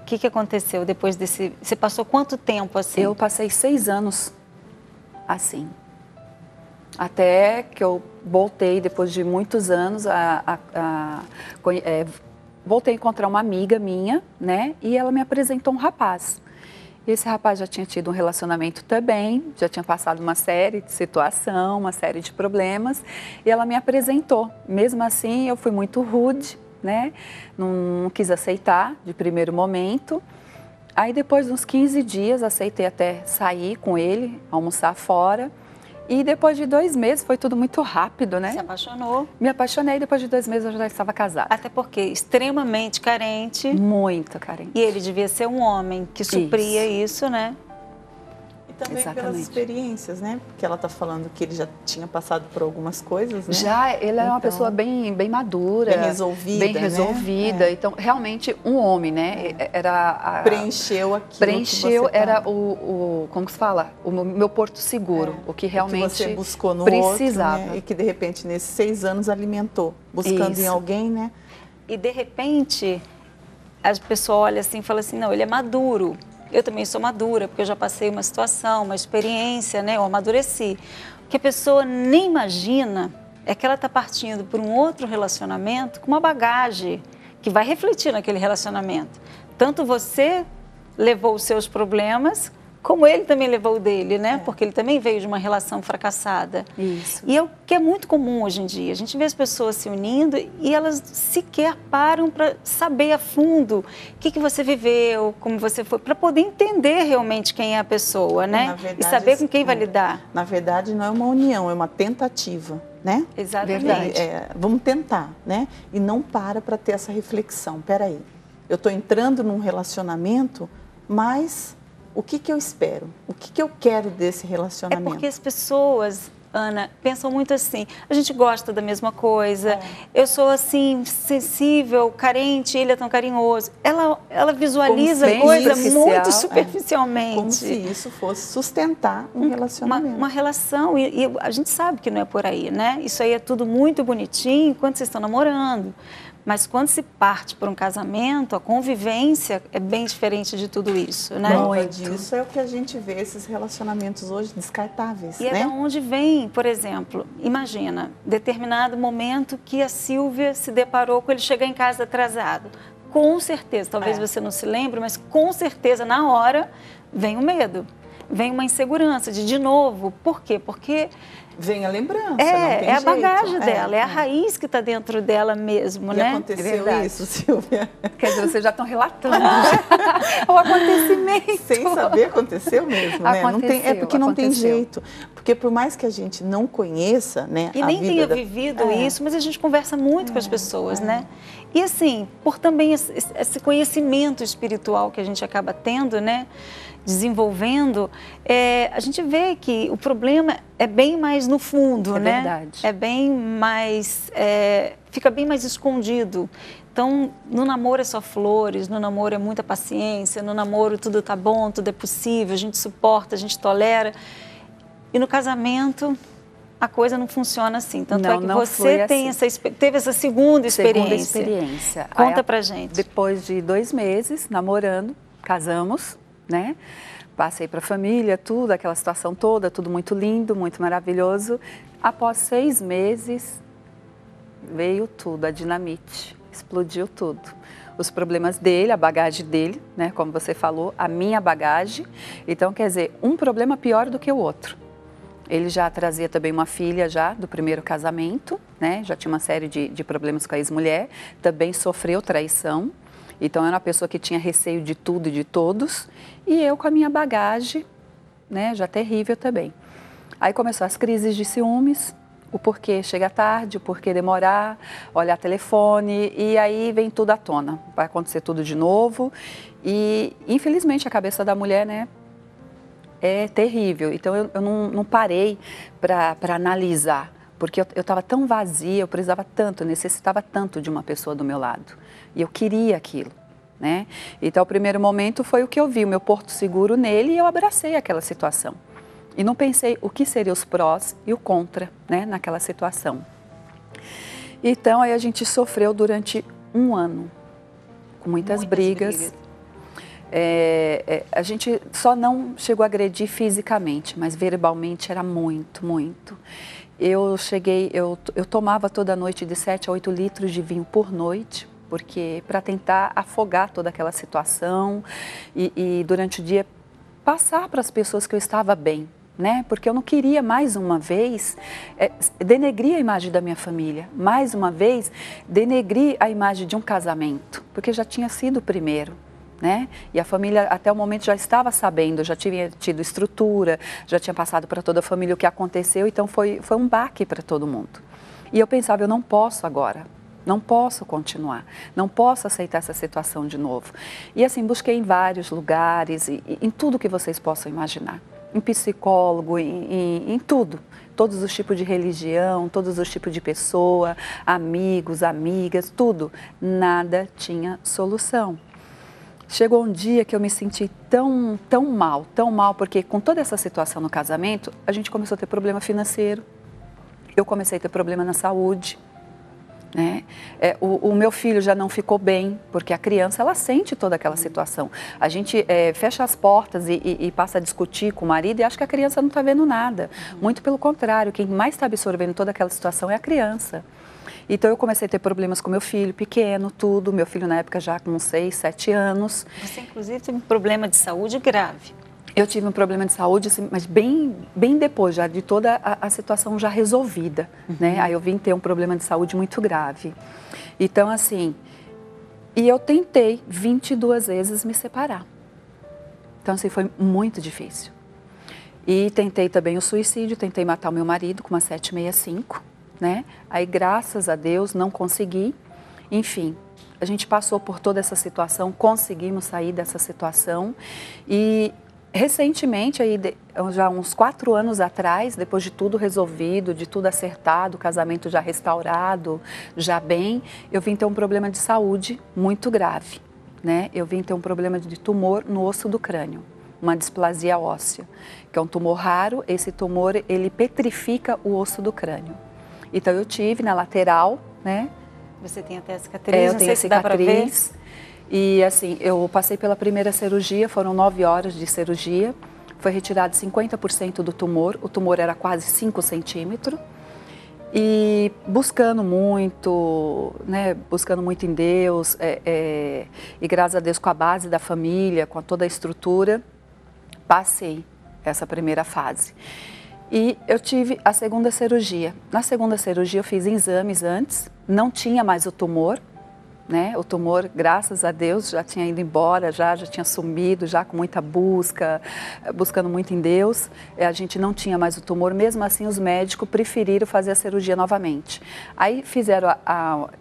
O que aconteceu depois desse... Você passou quanto tempo assim? Eu passei 6 anos assim. Até que eu voltei, depois de muitos anos, voltei a encontrar uma amiga minha, né? E ela me apresentou um rapaz. E esse rapaz já tinha tido um relacionamento também, já tinha passado uma série de situação, uma série de problemas. E ela me apresentou. Mesmo assim, eu fui muito rude, né? Não quis aceitar de primeiro momento. Aí, depois de uns 15 dias, aceitei até sair com ele, almoçar fora. E depois de 2 meses, foi tudo muito rápido, né? Se apaixonou? Me apaixonei, depois de 2 meses eu já estava casada. Até porque extremamente carente. Muito carente. E ele devia ser um homem que supria isso, né? E também pelas experiências, né? Porque ela está falando que ele já tinha passado por algumas coisas, né? Já, ele é uma pessoa bem madura. Bem resolvida, Bem resolvida. Né? Então, realmente, um homem, né? Preencheu aquilo Preencheu, era como se fala? O meu porto seguro. O que realmente o que você buscou no precisava. Outro, né? E que, de repente, nesses 6 anos alimentou. Buscando em alguém, né? E, de repente, a pessoa olha assim e fala assim, não, ele é maduro. Eu também sou madura, porque eu já passei uma situação, uma experiência, né? Eu amadureci. O que a pessoa nem imagina é que ela está partindo por um outro relacionamento com uma bagagem que vai refletir naquele relacionamento. Tanto você levou os seus problemas, como ele também levou o dele, né? Porque ele também veio de uma relação fracassada. Isso. E é o que é muito comum hoje em dia. A gente vê as pessoas se unindo e elas sequer param para saber a fundo o que você viveu, como você foi, para poder entender realmente quem é a pessoa, né? Na verdade, e saber com quem vai lidar. Na verdade, não é uma união, é uma tentativa, né? Exatamente. Vamos tentar, né? E não para ter essa reflexão. Peraí, eu estou entrando num relacionamento, mas... O que eu espero? O que eu quero desse relacionamento? É porque as pessoas, Ana, pensam muito assim, a gente gosta da mesma coisa, eu sou assim, sensível, carente, ele é tão carinhoso. Ela visualiza a coisa muito superficialmente. Como se isso fosse sustentar um relacionamento. Uma relação, e a gente sabe que não é por aí, né? Isso aí é tudo muito bonitinho enquanto vocês estão namorando. Mas quando se parte por um casamento, a convivência é bem diferente de tudo isso, né? Prova disso é o que a gente vê, esses relacionamentos hoje descartáveis, né? E é de onde vem, por exemplo, imagina, determinado momento que a Silvia se deparou com ele chegar em casa atrasado. Com certeza, talvez você não se lembre, mas com certeza na hora vem o medo, vem uma insegurança de novo. Por quê? Porque... Vem a lembrança, não tem a bagagem dela, é a raiz que está dentro dela mesmo, e né? Aconteceu isso, Silvia? Quer dizer, vocês já estão relatando o acontecimento. Sem saber, aconteceu mesmo, né? Aconteceu, porque não tem jeito. Porque por mais que a gente não conheça, né? E nem tenha vivido isso, mas a gente conversa muito com as pessoas, né? E assim, por também esse conhecimento espiritual que a gente acaba tendo, né? Desenvolvendo, a gente vê que o problema é bem mais no fundo, né? Verdade. É bem mais, fica bem mais escondido. Então, no namoro é só flores, no namoro é muita paciência, no namoro tudo tá bom, tudo é possível, a gente suporta, a gente tolera. E no casamento, a coisa não funciona assim. Tanto é que você teve essa segunda experiência. Conta pra gente. Depois de 2 meses namorando, casamos, né? Passei para a família, tudo, aquela situação toda, tudo muito lindo, muito maravilhoso. Após 6 meses, veio tudo, a dinamite, explodiu tudo. Os problemas dele, a bagagem dele, né? Como você falou, a minha bagagem. Então, quer dizer, um problema pior do que o outro. Ele já trazia também uma filha já do primeiro casamento, né? Já tinha uma série de problemas com a ex-mulher, também sofreu traição. Então, era uma pessoa que tinha receio de tudo e de todos. E eu com a minha bagagem, né, já terrível também. Aí começou as crises de ciúmes, o porquê chega tarde, o porquê demorar, olhar telefone, e aí vem tudo à tona. Vai acontecer tudo de novo e, infelizmente, a cabeça da mulher, né, é terrível. Então, eu não parei para analisar, porque eu estava tão vazia, eu precisava tanto, eu necessitava tanto de uma pessoa do meu lado. E eu queria aquilo, né? Então, o primeiro momento foi o que eu vi, o meu porto seguro nele, e eu abracei aquela situação. E não pensei o que seriam os prós e o contra, né, naquela situação. Então, aí a gente sofreu durante 1 ano, com muitas brigas. A gente só não chegou a agredir fisicamente, mas verbalmente era muito, muito. Eu tomava toda noite de 7 a 8 litros de vinho por noite, porque para tentar afogar toda aquela situação e durante o dia passar para as pessoas que eu estava bem, né? Porque eu não queria mais uma vez denegrir a imagem da minha família, mais uma vez denegrir a imagem de um casamento, porque já tinha sido o primeiro, né? E a família até o momento já estava sabendo, já tinha tido estrutura, já tinha passado para toda a família o que aconteceu, então foi um baque para todo mundo. E eu pensava, eu não posso agora. Não posso continuar, não posso aceitar essa situação de novo. E assim, busquei em vários lugares, em tudo que vocês possam imaginar. Em psicólogo, em tudo. Todos os tipos de religião, todos os tipos de pessoa, amigos, amigas, tudo. Nada tinha solução. Chegou um dia que eu me senti tão mal, porque com toda essa situação no casamento, a gente começou a ter problema financeiro. Eu comecei a ter problema na saúde. Né? O meu filho já não ficou bem, porque a criança ela sente toda aquela situação. A gente fecha as portas e passa a discutir com o marido e acha que a criança não está vendo nada. Muito pelo contrário, quem mais está absorvendo toda aquela situação é a criança. Então eu comecei a ter problemas com meu filho pequeno, tudo. Meu filho na época já com 6, 7 anos. Você inclusive teve um problema de saúde grave. Eu tive um problema de saúde, assim, mas bem depois já de toda a situação já resolvida, né? Aí eu vim ter um problema de saúde muito grave. Então, assim, e eu tentei 22 vezes me separar. Então, assim, foi muito difícil. E tentei também o suicídio, tentei matar o meu marido com uma 765, né? Aí, graças a Deus, não consegui. Enfim, a gente passou por toda essa situação, conseguimos sair dessa situação e... Recentemente, aí, já uns 4 anos atrás, depois de tudo resolvido, de tudo acertado, o casamento já restaurado, já bem, eu vim ter um problema de saúde muito grave, né? Eu vim ter um problema de tumor no osso do crânio, uma displasia óssea, que é um tumor raro. Esse tumor, ele petrifica o osso do crânio. Então, eu tive na lateral, né? Você tem até a cicatriz, eu tenho a cicatriz. E assim, eu passei pela primeira cirurgia, foram 9 horas de cirurgia, foi retirado 50% do tumor, o tumor era quase 5 centímetros. E buscando muito, né, buscando muito em Deus, e graças a Deus com a base da família, com toda a estrutura, passei essa primeira fase. E eu tive a segunda cirurgia. Na segunda cirurgia eu fiz exames antes, não tinha mais o tumor. Né? O tumor, graças a Deus, já tinha ido embora, já tinha sumido, já com muita buscando muito em Deus. A gente não tinha mais o tumor, mesmo assim os médicos preferiram fazer a cirurgia novamente. Aí fizeram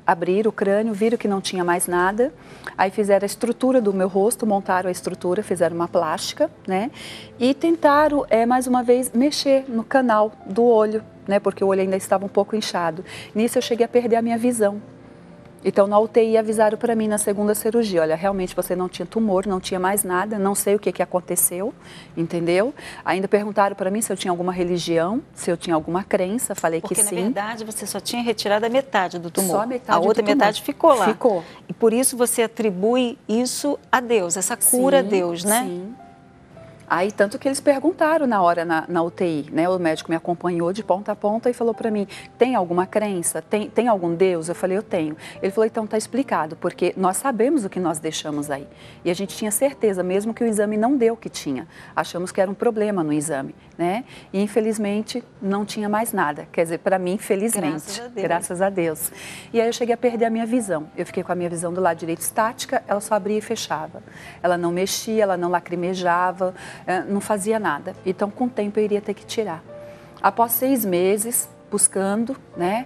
abrir o crânio, viram que não tinha mais nada, aí fizeram a estrutura do meu rosto, montaram a estrutura, fizeram uma plástica, né? E tentaram, mais uma vez, mexer no canal do olho, né? Porque o olho ainda estava um pouco inchado. Nisso eu cheguei a perder a minha visão. Então, na UTI avisaram para mim na segunda cirurgia, olha, realmente você não tinha tumor, não tinha mais nada, não sei o que aconteceu, entendeu? Ainda perguntaram para mim se eu tinha alguma religião, se eu tinha alguma crença, falei que sim. Porque, na verdade, você só tinha retirado a metade do tumor. Só a metade a outra do tumor. metade ficou lá. Ficou. E por isso você atribui isso a Deus, essa cura a Deus, né? Sim. Aí, tanto que eles perguntaram na hora na UTI, né? O médico me acompanhou de ponta a ponta e falou para mim, tem alguma crença? Tem algum Deus? Eu falei, eu tenho. Ele falou, então tá explicado, porque nós sabemos o que nós deixamos aí. E a gente tinha certeza, mesmo que o exame não deu o que tinha. Achamos que era um problema no exame, né? E infelizmente não tinha mais nada. Quer dizer, para mim, felizmente. Graças a Deus. E aí eu cheguei a perder a minha visão. Eu fiquei com a minha visão do lado direito estática, ela só abria e fechava. Ela não mexia, ela não lacrimejava, não fazia nada. Então, com o tempo, eu iria ter que tirar. Após 6 meses buscando, né,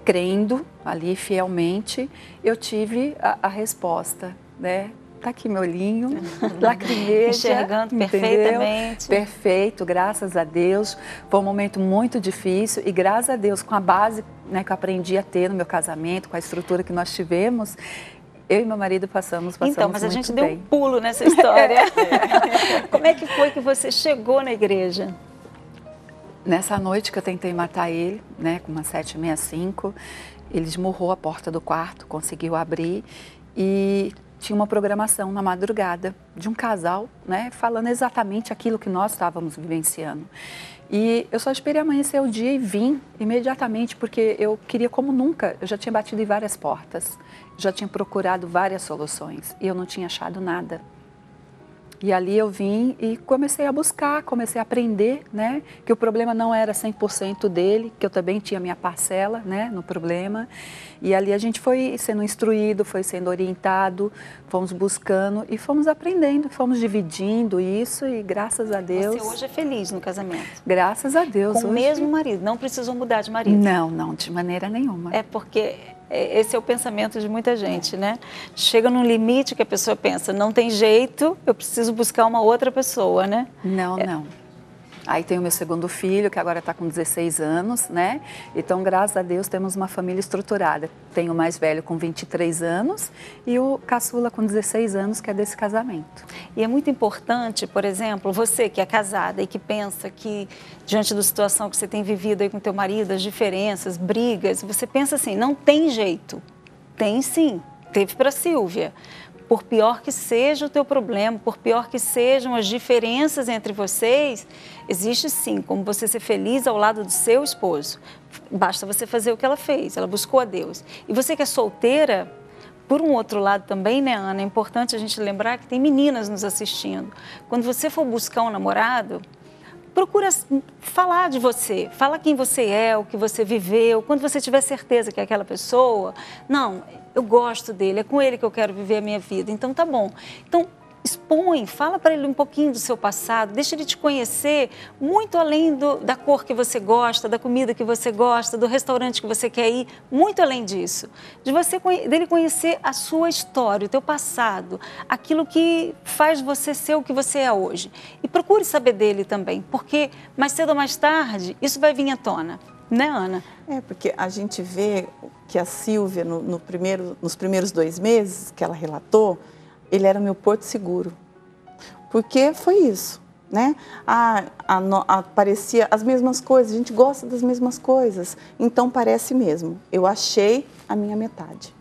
crendo ali fielmente, eu tive a resposta, né? Tá aqui meu olhinho, lacrimeja. Enxergando entendeu? perfeitamente. Perfeito, graças a Deus. Foi um momento muito difícil e graças a Deus, com a base, né, que eu aprendi a ter no meu casamento, com a estrutura que nós tivemos, eu e meu marido passamos então, mas a gente bem. deu um pulo nessa história. Como é que foi que você chegou na igreja? Nessa noite que eu tentei matar ele, né, com uma 765, ele esmurrou a porta do quarto, conseguiu abrir e tinha uma programação na madrugada de um casal, né, falando exatamente aquilo que nós estávamos vivenciando. E eu só esperei amanhecer o dia e vim imediatamente, porque eu queria como nunca, eu já tinha batido em várias portas, já tinha procurado várias soluções e eu não tinha achado nada. E ali eu vim e comecei a buscar, comecei a aprender, né, que o problema não era 100% dele, que eu também tinha minha parcela, né, no problema. E ali a gente foi sendo instruído, foi sendo orientado, fomos buscando e fomos aprendendo, fomos dividindo isso e graças a Deus... Você hoje é feliz no casamento? Graças a Deus. Com o mesmo marido, não precisou mudar de marido? Não, não, de maneira nenhuma. É porque... Esse é o pensamento de muita gente, né? Chega num limite que a pessoa pensa, não tem jeito, eu preciso buscar uma outra pessoa, né? Não, não. Aí tem o meu segundo filho, que agora está com 16 anos, né? Então, graças a Deus, temos uma família estruturada. Tenho o mais velho com 23 anos e o caçula com 16 anos, que é desse casamento. E é muito importante, por exemplo, você que é casada e que pensa que, diante da situação que você tem vivido aí com teu marido, as diferenças, brigas, você pensa assim, não tem jeito. Tem sim, teve para a Sílvia. Por pior que seja o teu problema, por pior que sejam as diferenças entre vocês, existe sim como você ser feliz ao lado do seu esposo. Basta você fazer o que ela fez, ela buscou a Deus. E você que é solteira, por um outro lado também, né, Ana, é importante a gente lembrar que tem meninas nos assistindo. Quando você for buscar um namorado, procura falar de você, fala quem você é, o que você viveu, quando você tiver certeza que é aquela pessoa, não, eu gosto dele, é com ele que eu quero viver a minha vida, então tá bom. Então, expõe, fala para ele um pouquinho do seu passado, deixa ele te conhecer muito além da cor que você gosta, da comida que você gosta, do restaurante que você quer ir, muito além disso. Dele conhecer a sua história, o teu passado, aquilo que faz você ser o que você é hoje. E procure saber dele também, porque mais cedo ou mais tarde isso vai vir à tona, né, Ana? É, porque a gente vê que a Sílvia, nos primeiros 2 meses que ela relatou, ele era meu porto seguro, porque foi isso, né? Parecia as mesmas coisas, a gente gosta das mesmas coisas, então parece mesmo. Eu achei a minha metade.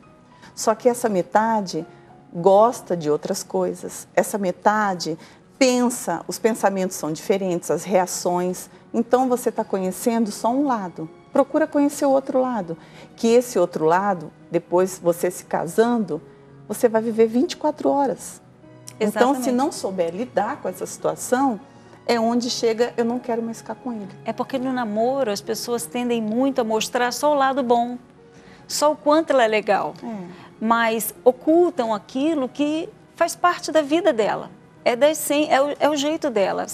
Só que essa metade gosta de outras coisas, essa metade pensa, os pensamentos são diferentes, as reações, então você está conhecendo só um lado. Procura conhecer o outro lado, que esse outro lado, depois você se casando, você vai viver 24 horas. Exatamente. Então, se não souber lidar com essa situação, é onde chega, eu não quero mais ficar com ele. É porque no namoro as pessoas tendem muito a mostrar só o lado bom, só o quanto ela é legal, mas ocultam aquilo que faz parte da vida dela. É o jeito dela.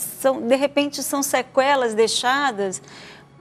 De repente são sequelas deixadas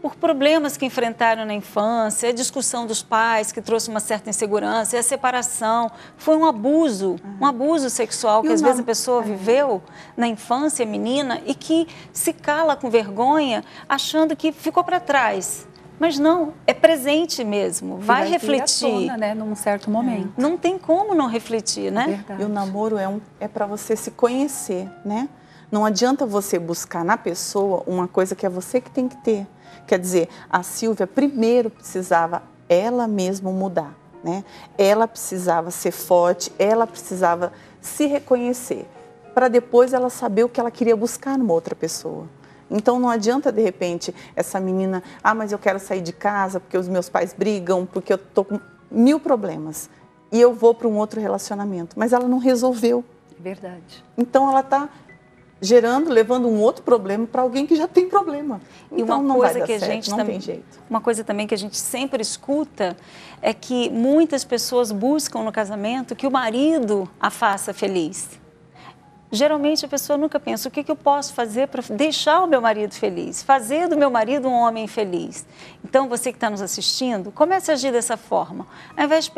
por problemas que enfrentaram na infância, a discussão dos pais que trouxe uma certa insegurança, e a separação. Foi um abuso sexual que às vezes a pessoa viveu na infância, menina, e que se cala com vergonha, achando que ficou para trás. Mas não, é presente mesmo, vai refletir. Tona, né, num certo momento. Não tem como não refletir, né? Verdade. E o namoro é para você se conhecer, né? Não adianta você buscar na pessoa uma coisa que é você que tem que ter. Quer dizer, a Sílvia primeiro precisava ela mesma mudar, né? Ela precisava ser forte, ela precisava se reconhecer, para depois ela saber o que ela queria buscar numa outra pessoa. Então não adianta de repente essa menina, mas eu quero sair de casa porque os meus pais brigam, porque eu estou com 1000 problemas e eu vou para um outro relacionamento, mas ela não resolveu. Verdade. Então ela está levando um outro problema para alguém que já tem problema. E então, uma coisa que a gente não tem jeito. Uma coisa também que a gente sempre escuta é que muitas pessoas buscam no casamento que o marido a faça feliz. Geralmente a pessoa nunca pensa, o que eu posso fazer para deixar o meu marido feliz, fazer do meu marido um homem feliz. Então, você que está nos assistindo, comece a agir dessa forma. Ao invés de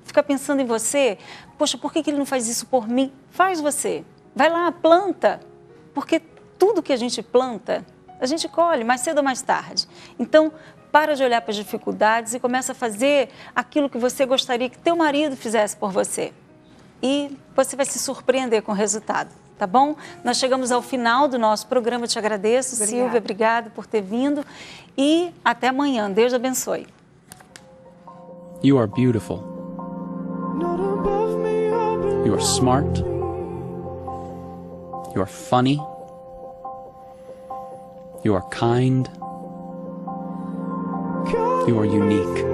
ficar pensando em você, poxa, por que ele não faz isso por mim? Faz você. Vai lá, planta. Porque tudo que a gente planta, a gente colhe mais cedo ou mais tarde. Então, para de olhar para as dificuldades e começa a fazer aquilo que você gostaria que teu marido fizesse por você. E você vai se surpreender com o resultado, tá bom? Nós chegamos ao final do nosso programa, eu te agradeço. Obrigada. Silvia, obrigada por ter vindo e até amanhã. Deus abençoe. You are beautiful. You are smart. You are funny. You are kind. You are unique.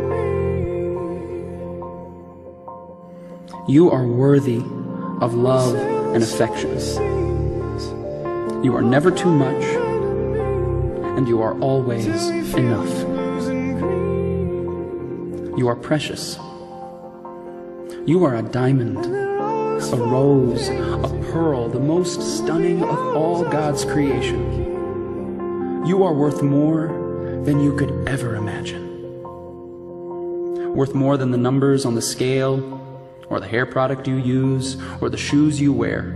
You are worthy of love and affection. You are never too much, and you are always enough. You are precious. You are a diamond, a rose, a pearl, the most stunning of all God's creation. You are worth more than you could ever imagine. Worth more than the numbers on the scale, or the hair product you use, or the shoes you wear.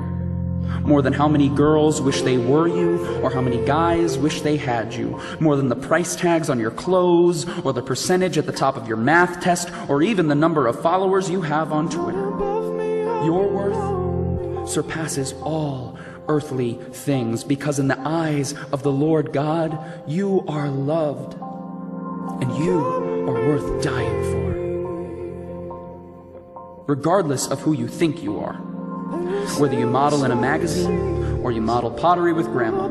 More than how many girls wish they were you, or how many guys wish they had you. More than the price tags on your clothes, or the percentage at the top of your math test, or even the number of followers you have on Twitter. Your worth surpasses all earthly things, because in the eyes of the Lord God, you are loved, and you are worth dying for. Regardless of who you think you are. Whether you model in a magazine, or you model pottery with grandma.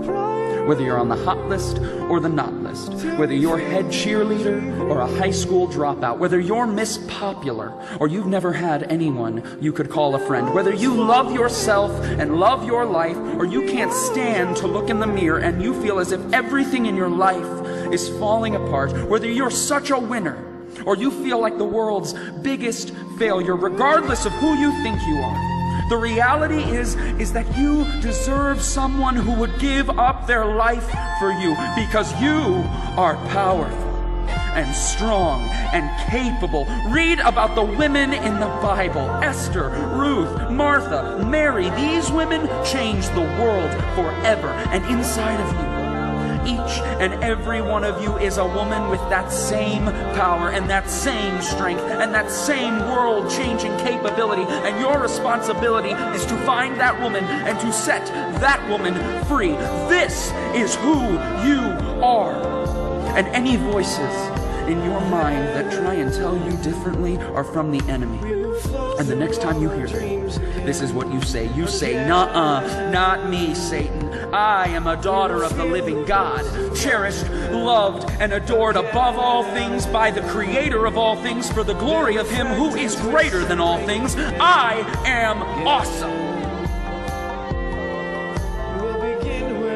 Whether you're on the hot list or the not list. Whether you're head cheerleader or a high school dropout. Whether you're Miss Popular or you've never had anyone you could call a friend. Whether you love yourself and love your life, or you can't stand to look in the mirror and you feel as if everything in your life is falling apart. Whether you're such a winner or you feel like the world's biggest failure, regardless of who you think you are, the reality is that you deserve someone who would give up their life for you, because you are powerful and strong and capable. Read about the women in the Bible: Esther, Ruth, Martha, Mary. These women changed the world forever. And inside of you, each and every one of you is a woman with that same power and that same strength and that same world-changing capability. And your responsibility is to find that woman and to set that woman free. This is who you are. And any voices in your mind that try and tell you differently are from the enemy. And the next time you hear them, this is what you say. You say, "Nuh-uh, not me, Satan. I am a daughter of the living God, cherished, loved, and adored above all things by the Creator of all things, for the glory of Him who is greater than all things. I am awesome."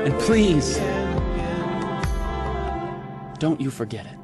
And please, don't you forget it.